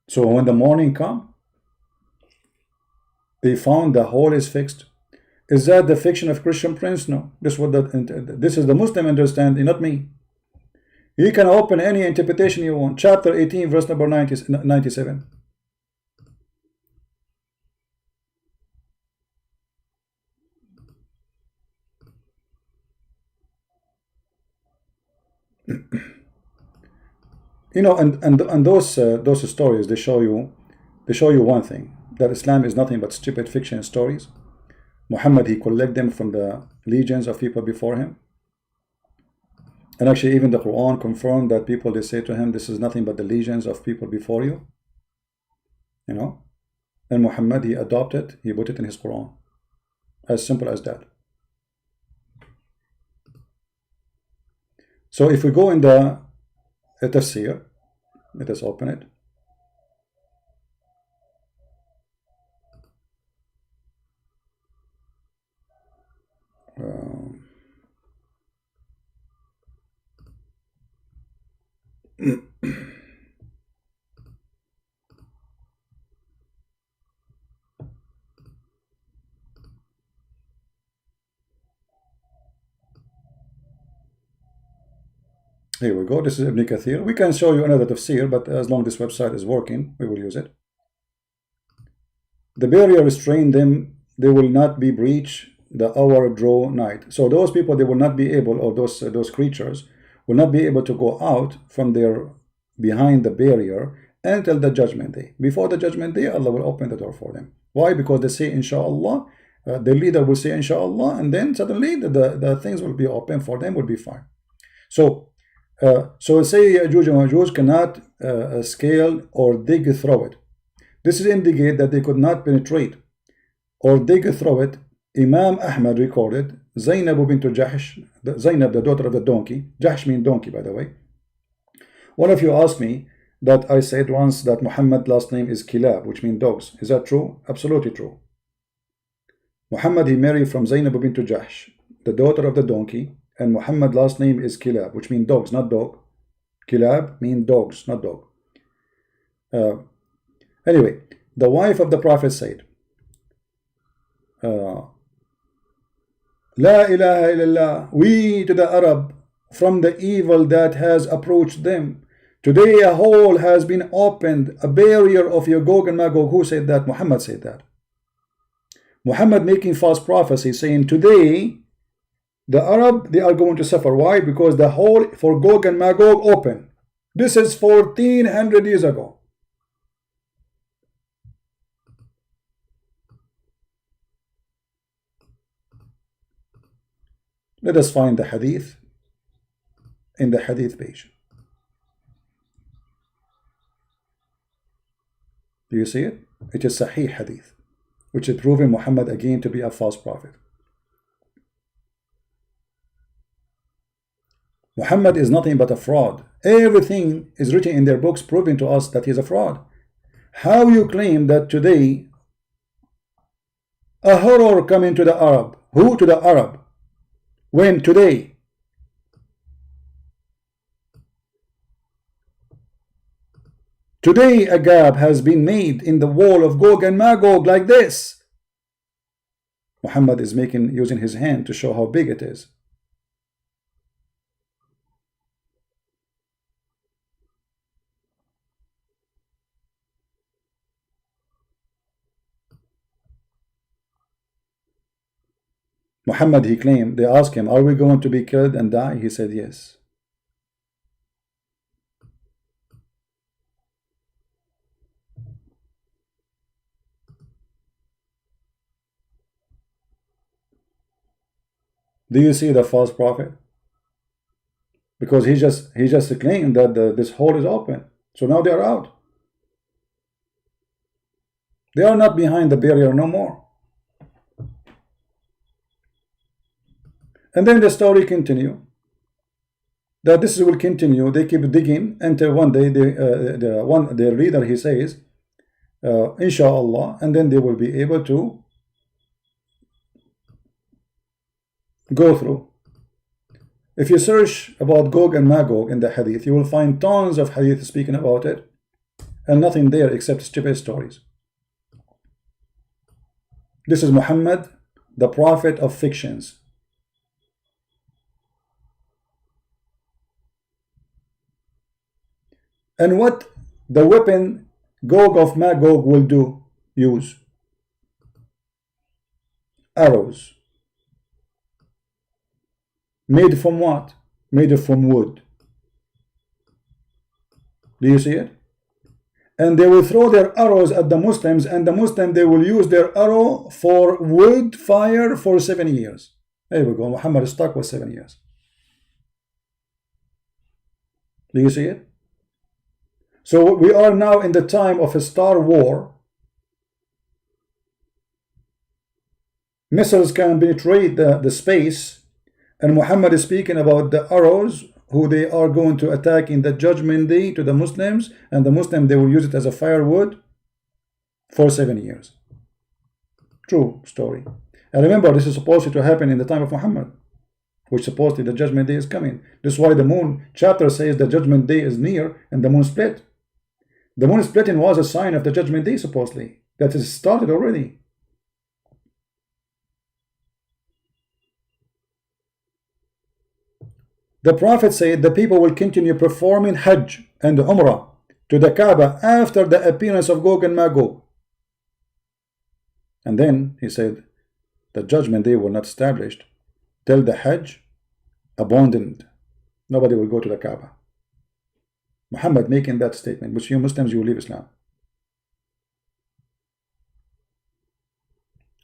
So when the morning come, they found the hole is fixed. Is that the fiction of Christian Prince? No. This is the Muslim understanding, not me. You can open any interpretation you want. Chapter 18, verse number 97. You know, and those stories, they show you one thing, that Islam is nothing but stupid fiction stories. Muhammad, he collected them from the legions of people before him. And actually even the Quran confirmed that people, they say to him, this is nothing but the legions of people before you. You know? And Muhammad, he adopted, he put it in his Quran. As simple as that. So if we go in the tafsir, let us open it. Here we go. This is Ibn Kathir. We can show you another tafsir, but as long as this website is working, we will use it. The barrier restrained them, they will not be breached, the hour draw night. So those people, they will not be able, or those creatures will not be able to go out from their behind the barrier until the judgment day. Before the judgment day, Allah will open the door for them. Why? Because they say Inshallah, the leader will say Inshallah, and then suddenly the things will be open for them, will be fine. So So say Ya'juj and Ma'juj cannot scale or dig through it. This is indicate that they could not penetrate or dig through it. Imam Ahmad recorded Zainab bint Jahsh, Zainab, the daughter of the donkey. Jahsh means donkey, by the way. One of you asked me that I said once that Muhammad's last name is Kilab, which means dogs. Is that true? Absolutely true. Muhammad, he married from Zainab bint Jahsh, the daughter of the donkey, and Muhammad's last name is Kilab, which means dogs, not dog. Kilab means dogs, not dog. Anyway, the wife of the Prophet said, La ilaha illallah, we to the Arab from the evil that has approached them. Today a hole has been opened, a barrier of Gog and Magog. Who said that? Muhammad said that. Muhammad making false prophecy, saying today the Arab, they are going to suffer. Why? Because the hole for Gog and Magog open. This is 1400 years ago. Let us find the hadith in the hadith page. Do you see it? It is Sahih hadith, which is proving Muhammad again to be a false prophet. Muhammad is nothing but a fraud. Everything is written in their books proving to us that he is a fraud. How you claim that today a horror coming to the Arab? Who to the Arab? When today a gap has been made in the wall of Gog and Magog like this. Muhammad is using his hand to show how big it is. Muhammad, he claimed, they asked him, are we going to be killed and die? He said yes. Do you see the false prophet? Because he just claimed that this hole is open. So now they are out. They are not behind the barrier no more. And then the story continue. That this will continue. They keep digging until one day their leader, he says, Inshallah, and then they will be able to go through. If you search about Gog and Magog in the hadith, you will find tons of hadith speaking about it, and nothing there except stupid stories. This is Muhammad, the prophet of fictions. And what the weapon Gog of Magog will use? Arrows. Made from what? Made from wood. Do you see it? And they will throw their arrows at the Muslims, and the Muslims, they will use their arrow for wood fire for 7 years. There we go. Muhammad is stuck with 7 years. Do you see it? So we are now in the time of a star war. Missiles can penetrate the space, and Muhammad is speaking about the arrows who they are going to attack in the judgment day to the Muslims, and the Muslims, they will use it as a firewood for 7 years. True story. And remember, this is supposed to happen in the time of Muhammad, which supposedly the judgment day is coming. This is why the moon chapter says the judgment day is near and the moon split. The moon splitting was a sign of the judgment day, supposedly. That is started already. The Prophet said the people will continue performing Hajj and Umrah to the Kaaba after the appearance of Gog and Magog. And then he said the judgment day will not established till the Hajj abandoned. Nobody will go to the Kaaba. Muhammad making that statement, which you Muslims, you will leave Islam.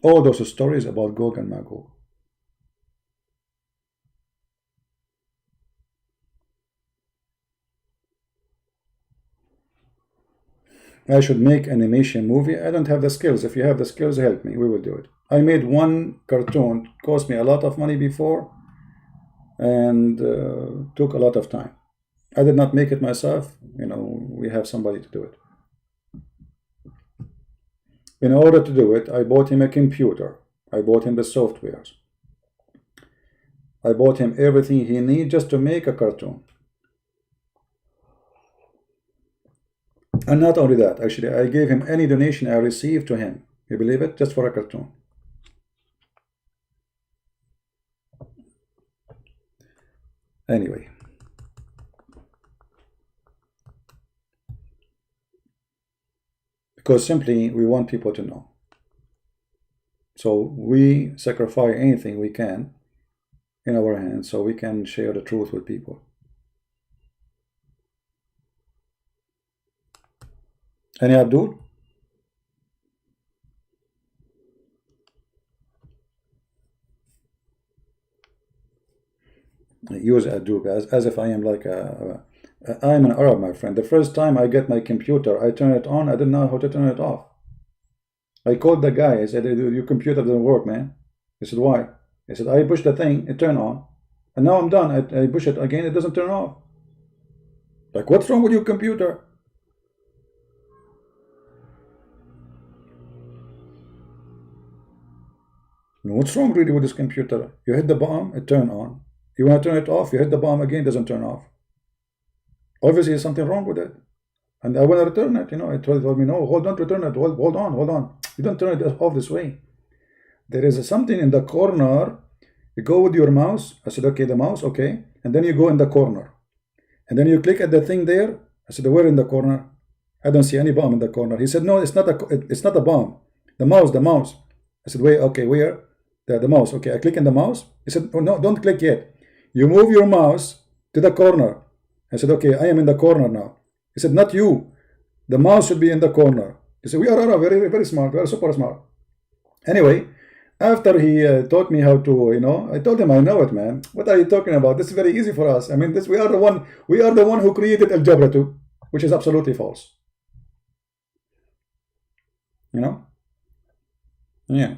All those stories about Gog and Magog. I should make animation movie. I don't have the skills. If you have the skills, help me. We will do it. I made one cartoon, cost me a lot of money before, and took a lot of time. I did not make it myself. You know, we have somebody to do it. In order to do it, I bought him a computer. I bought him the softwares. I bought him everything he needs just to make a cartoon. And not only that, actually, I gave him any donation I received to him. You believe it? Just for a cartoon. Anyway. Because simply we want people to know. So we sacrifice anything we can in our hands so we can share the truth with people. Any Abdul? Use Abdul as if I am like I'm an Arab, my friend. The first time I get my computer, I turn it on. I didn't know how to turn it off. I called the guy. I said, your computer doesn't work, man. He said, why? I said, I push the thing, it turned on. And now I'm done. I push it again, it doesn't turn off. Like, what's wrong with your computer? What's wrong really with this computer? You hit the bomb, it turned on. You want to turn it off, you hit the bomb again, it doesn't turn off. Obviously, there's something wrong with it. And I want to return it, you know. It told me, no, hold on, return it. Hold on. You don't turn it off this way. There is something in the corner. You go with your mouse. I said, okay, the mouse, okay. And then you go in the corner. And then you click at the thing there. I said, where in the corner? I don't see any bomb in the corner. He said, no, it's not a bomb. The mouse. I said, wait, okay, where? The mouse. Okay, I click on the mouse. He said, oh, no, don't click yet. You move your mouse to the corner. I said, okay, I am in the corner now. He said, not you. The mouse should be in the corner. He said, we are very, very smart. We are super smart. Anyway, after he taught me how to, you know, I told him, I know it, man. What are you talking about? This is very easy for us. I mean, we are the one who created algebra too, which is absolutely false. You know? Yeah.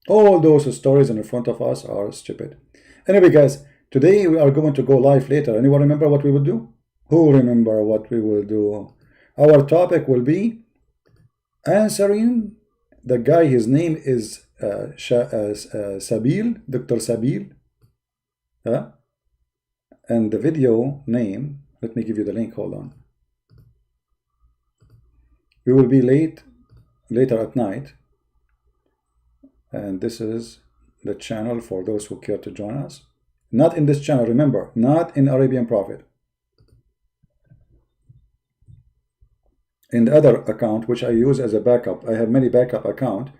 All those stories in front of us are stupid. Anyway, guys, today we are going to go live later. Anyone remember what we will do? Who remember what we will do? Our topic will be answering the guy. His name is Sabil, Dr. Sabil. And the video name, let me give you the link, hold on. We will be later at night. And this is the channel for those who care to join us. Not in this channel, remember, not in Arabian Prophet. In the other account, which I use as a backup, I have many backup accounts.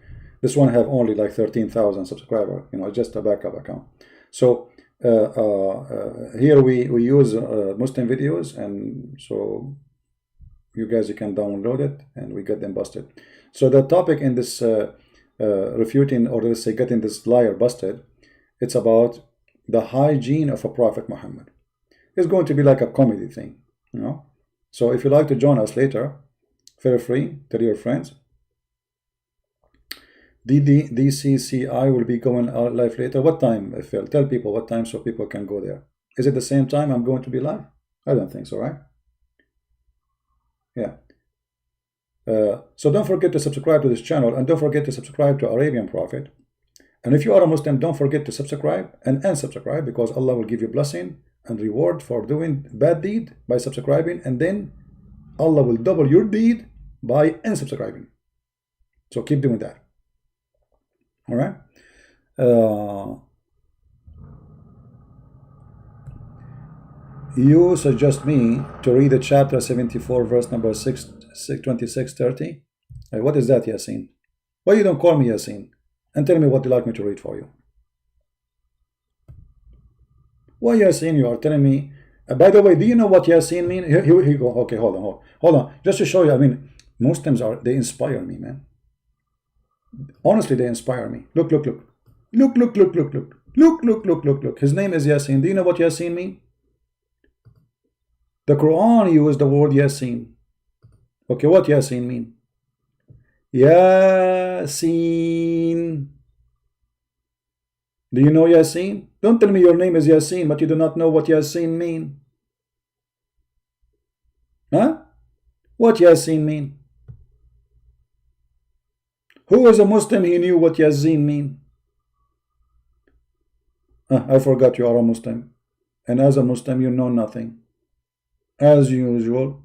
This one have only like 13,000 subscribers, you know, just a backup account. So here we use Muslim videos, and so you can download it and we get them busted. So the topic in this refuting, or let's say getting this liar busted, it's about the hygiene of a Prophet Muhammad. It's going to be like a comedy thing, you know. So if you like to join us later, feel free, tell your friends. DCCI will be going live later. What time, Phil? Tell people what time so people can go there. Is it the same time I'm going to be live? I don't think so, right? Yeah. So don't forget to subscribe to this channel, and don't forget to subscribe to Arabian Prophet. And if you are a Muslim, don't forget to subscribe and unsubscribe, because Allah will give you blessing and reward for doing bad deed by subscribing, and then Allah will double your deed by unsubscribing. So keep doing that. All right. You suggest me to read the chapter 74, verse number 26-30. What is that, Yasin? Why you don't call me Yasin and tell me what you like me to read for you? Why Yasin? You are telling me. By the way, do you know what Yasin mean? Here you go. Okay, hold on. Just to show you, I mean, Muslims they inspire me, man. Honestly, they inspire me. Look. Look, look, look, look, look. Look, look, look, look, look. His name is Yasin. Do you know what Yasin means? The Quran used the word Yasin. Okay, what Yasin mean? Yasin. Do you know Yasin? Don't tell me your name is Yasin, but you do not know what Yasin mean. Huh? What Yasin mean? Who is a Muslim he knew what Yasin mean? I forgot you are a Muslim. And as a Muslim you know nothing. As usual.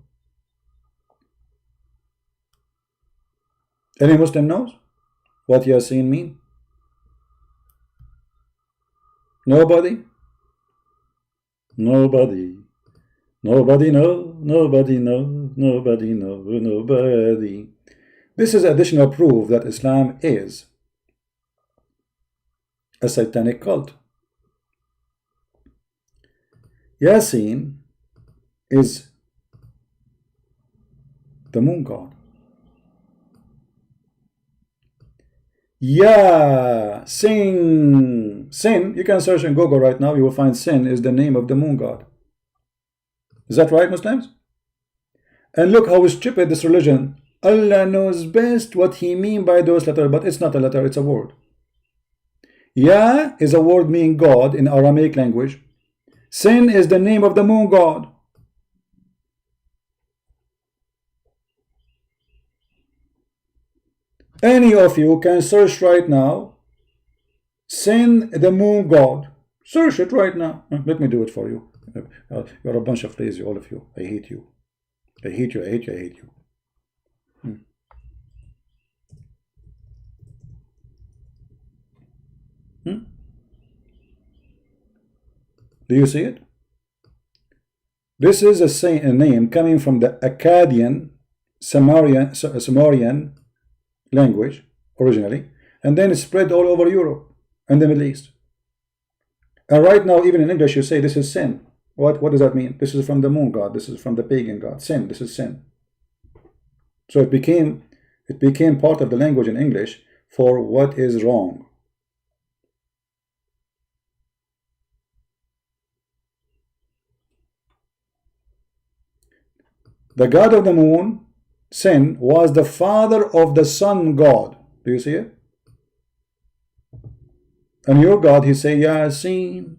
Any Muslim knows what Yasin mean? Nobody? Nobody. Nobody know. Nobody know. Nobody know. Nobody. This is additional proof that Islam is a satanic cult. Yasin is the moon god. Sin. Sin, you can search in Google right now, you will find Sin is the name of the moon god. Is that right, Muslims? And look how stupid this religion. Allah knows best what he mean by those letters, but it's not a letter, it's a word. Ya is a word meaning God in Aramaic language. Sin is the name of the moon god. Any of you can search right now, Sin the moon god. Search it right now. Let me do it for you. You're a bunch of lazy, all of you. I hate you. I hate you, I hate you, I hate you. Do you see it? This is a name coming from the Akkadian Sumerian language originally, and then it spread all over Europe and the Middle East. And right now, even in English, you say this is sin. What does that mean? This is from the moon god. This is from the pagan god. Sin. This is sin. So it became part of the language in English for what is wrong. The god of the moon, Sin, was the father of the sun god. Do you see it? And your God, he say Yasin.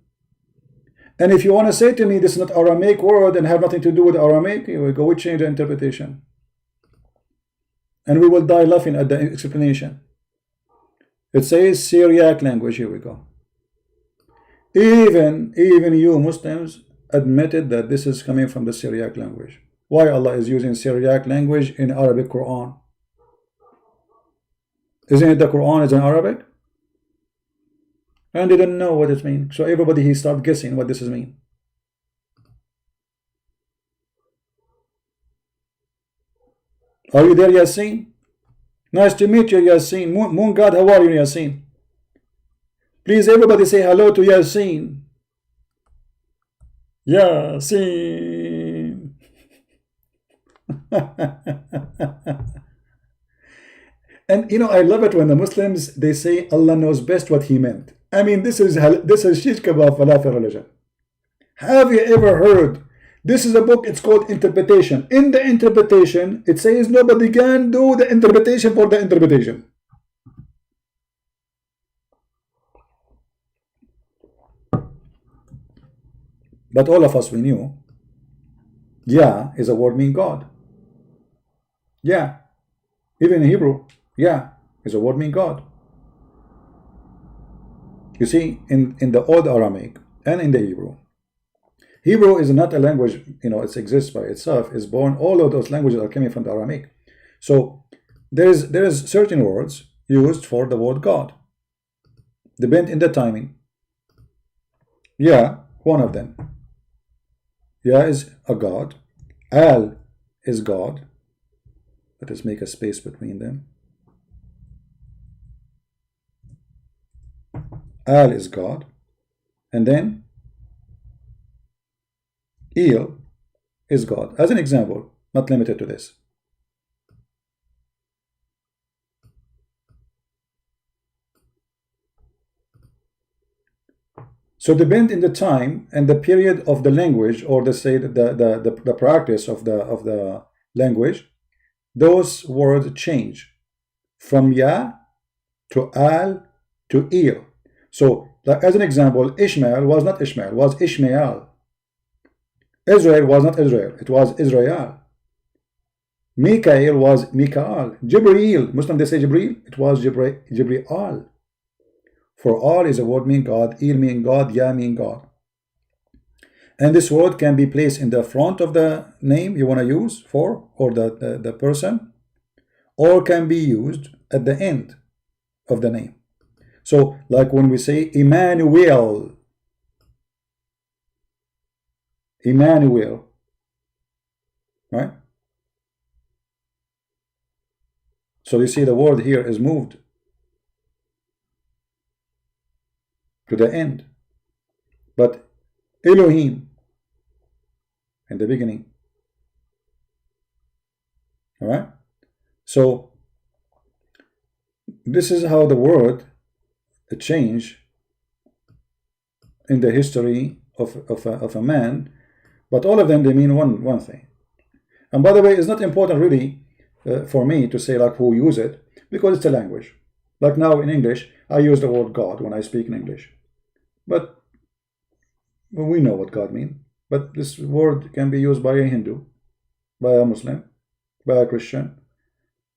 And if you want to say to me this is not Aramaic word and have nothing to do with Aramaic, we go, we change the interpretation. And we will die laughing at the explanation. It says Syriac language. Here we go. Even you Muslims admitted that this is coming from the Syriac language. Why Allah is using Syriac language in Arabic Quran? Isn't it the Quran is in Arabic? And they didn't know what it means. So everybody he started guessing what this is mean. Are you there, Yasin? Nice to meet you, Yasin. Moon God, how are you, Yasin? Please, everybody say hello to Yasin. Yasin. And you know, I love it when the Muslims they say Allah knows best what he meant. I mean, this is shish kebab falafel religion. Have you ever heard? This is a book, it's called Interpretation. In the interpretation, it says nobody can do the interpretation for the interpretation. But all of us, we knew, Yah is a word meaning God. Yeah. Even in Hebrew, Yah is a word meaning God. You see, in the Old Aramaic and in the Hebrew, Hebrew is not a language, you know, it exists by itself, it's born, all of those languages are coming from the Aramaic. So there is certain words used for the word God. Depend in the timing. Yeah, one of them. Yeah is a God. Al is God. Let us make a space between them. Al is God. And then El is God. As an example, not limited to this. So depend in the time and the period of the language, or the practice of the language, those words change from Ya to Al to Il. So, like as an example, Ishmael was not Ishmael, was Ishmael. Israel was not Israel, it was Israel. Mikael was Mikael. Jibreel, Muslim they say Jibreel, it was Jibreel. For all is a word mean God, Il mean God, Ya mean God. And this word can be placed in the front of the name you want to use for, or the person, or can be used at the end of the name. So like when we say Emmanuel, Emmanuel, right? So you see the word here is moved to the end. But Elohim in the beginning. All right? So this is how the word change in the history of a man, but all of them, they mean one thing. And by the way, it's not important really for me to say like who use it, because it's a language. Like now in English, I use the word God when I speak in English, but we know what God means. But this word can be used by a Hindu, by a Muslim, by a Christian,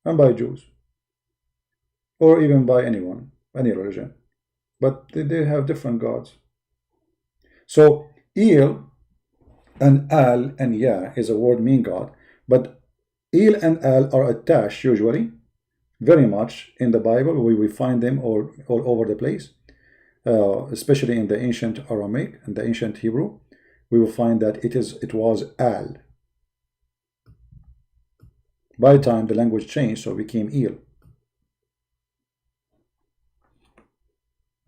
and by Jews, or even by anyone, any religion. But they have different gods. So Il and Al and Ya is a word mean God, but Il and Al are attached usually very much in the Bible. We find them all over the place, especially in the ancient Aramaic and the ancient Hebrew. We will find that it was Al. By time the language changed, so it became Il.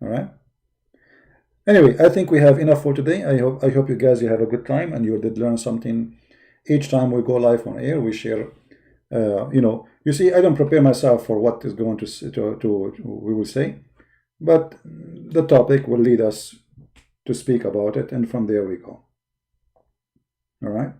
All right. Anyway, I think we have enough for today. I hope you guys have a good time and you did learn something. Each time we go live on air, we share. You see, I don't prepare myself for what is going to we will say, but the topic will lead us to speak about it, and from there we go. All right.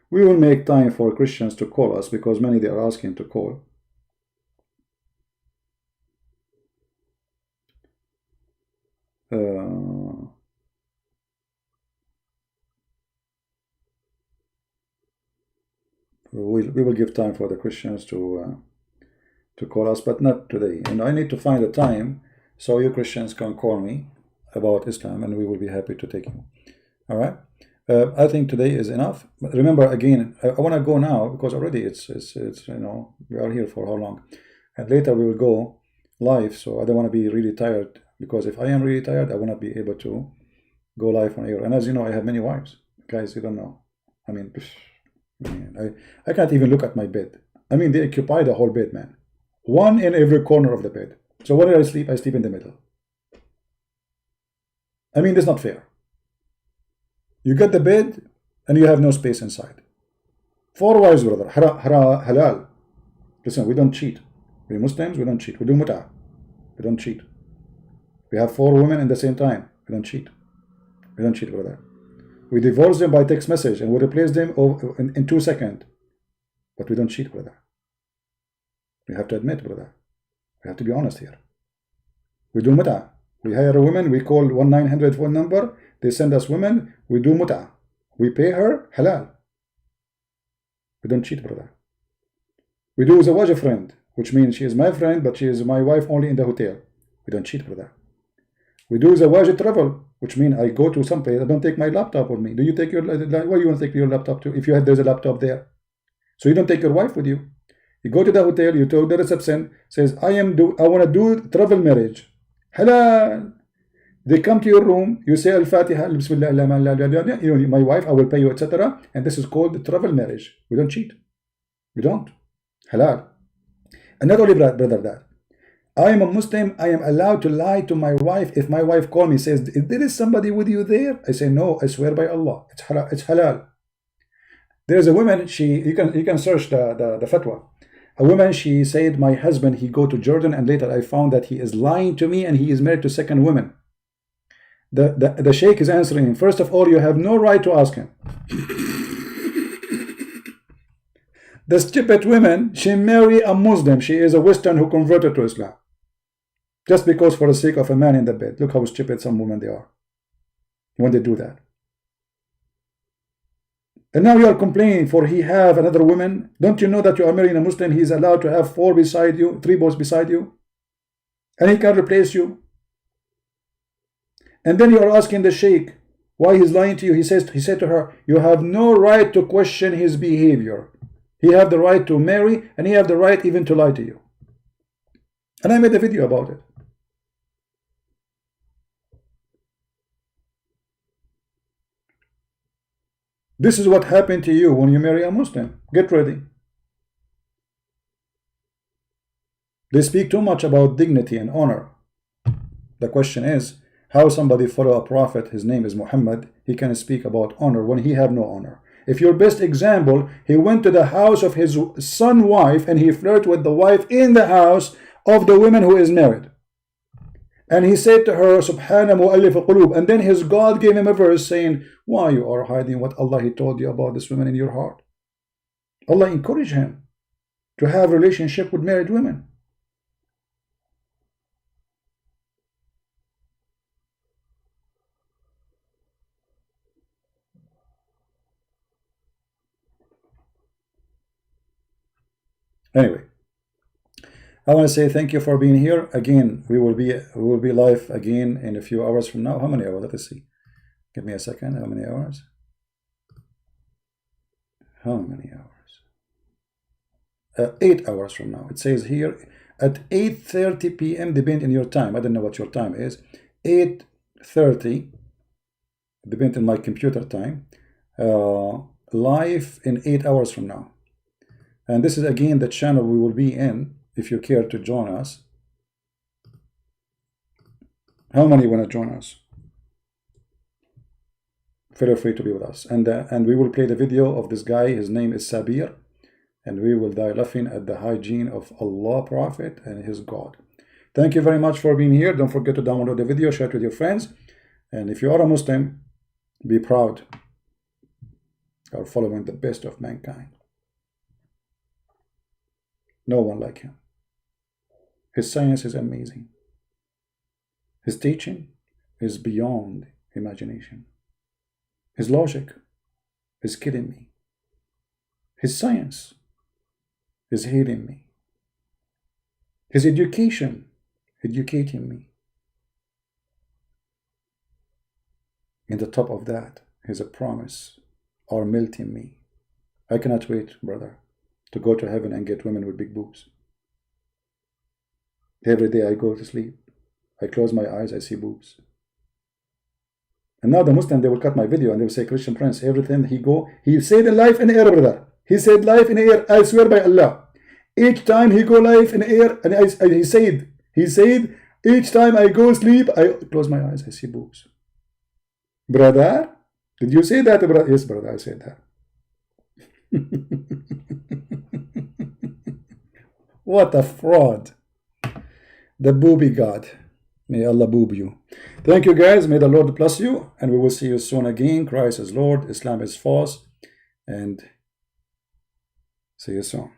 We will make time for Christians to call us, because many they are asking to call. We will give time for the Christians to call us, but not today. And I need to find a time so you Christians can call me about Islam, and we will be happy to take you. All right. I think today is enough. Remember, again, I want to go now, because already it's we are here for how long, and later we will go live. So I don't want to be really tired, because if I am really tired, I want to be able to go live on air. And as you know, I have many wives, guys. You don't know. I mean, I can't even look at my bed. I mean, they occupy the whole bed, man. One in every corner of the bed. So when I sleep in the middle. I mean, that's not fair. You get the bed and you have no space inside. 4 wives, brother. Halal. Listen, we don't cheat. We Muslims, we don't cheat. We do mut'ah. We don't cheat. We have 4 women at the same time. We don't cheat. We don't cheat, brother. We divorce them by text message and we replace them in 2 seconds. But we don't cheat, brother. We have to admit, brother. We have to be honest here. We do mut'ah. We hire a woman. We call 1-900 phone number. They send us women. We do mut'ah. We pay her halal. We don't cheat, brother. We do zawaj friend, which means she is my friend, but she is my wife only in the hotel. We don't cheat, brother. We do zawaj travel, which means I go to some place. I don't take my laptop with me. Do you take your? Why do you want to take your laptop to? If there's a laptop there, so you don't take your wife with you. You go to the hotel. You tell the reception, says I want to do travel marriage. Halal. They come to your room, you say Al-Fatiha, Bismillah, my wife, I will pay you, etc. And this is called travel marriage. We don't cheat. We don't. Halal. And not only brother that. I am a Muslim. I am allowed to lie to my wife. If my wife calls me, says, there is somebody with you there, I say, no, I swear by Allah, it's halal. It's halal. There's a woman, you can search the fatwa. A woman, she said, my husband, he go to Jordan, and later I found that he is lying to me and he is married to second woman. The sheikh is answering, first of all, you have no right to ask him. The stupid woman, she marry a Muslim. She is a Western who converted to Islam. Just because for the sake of a man in the bed. Look how stupid some women they are when they do that. And now you are complaining for he have another woman. Don't you know that you are marrying a Muslim? He is allowed to have 4 beside you, 3 boys beside you, and he can replace you. And then you are asking the sheikh why he's lying to you. He said to her, you have no right to question his behavior. He have the right to marry, and he have the right even to lie to you. And I made a video about it. This is what happened to you when you marry a Muslim. Get ready. They speak too much about dignity and honor. The question is, how somebody follow a prophet, his name is Muhammad, he can speak about honor when he have no honor. If your best example, he went to the house of his son's wife and he flirted with the wife in the house of the woman who is married. And he said to her, Subhana mu'allif al-qulub. And then his God gave him a verse saying, why you are hiding what Allah he told you about this woman in your heart? Allah encouraged him to have a relationship with married women. Anyway, I want to say thank you for being here. Again, we will be live again in a few hours from now. How many hours? Let us see. Give me a second. How many hours? How many hours? 8 hours from now. It says here at 8:30 p.m. depend on your time. I don't know what your time is. 8:30 depend on my computer time. Live in 8 hours from now. And this is again the channel we will be in if you care to join us. How many want to join us? Feel free to be with us. And we will play the video of this guy. His name is Sabir. And we will die laughing at the hygiene of Allah, Prophet, and his God. Thank you very much for being here. Don't forget to download the video, share it with your friends. And if you are a Muslim, be proud. You are following the best of mankind. No one like him. His science is amazing. His teaching is beyond imagination. His logic is killing me. His science is healing me. His education, educating me. In the top of that, his promise are melting me. I cannot wait, brother, to go to heaven and get women with big boobs. Every day I go to sleep, I close my eyes, I see boobs. And now the Muslim, they will cut my video and they will say, Christian Prince, everything he said live in air, brother. He said live in air, I swear by Allah. Each time he go live in air, and he said, each time I go sleep, I close my eyes, I see boobs. Brother, did you say that, brother? Yes, brother, I said that. What a fraud. The booby God. May Allah boob you. Thank you guys. May the Lord bless you. And we will see you soon again. Christ is Lord. Islam is false. And see you soon.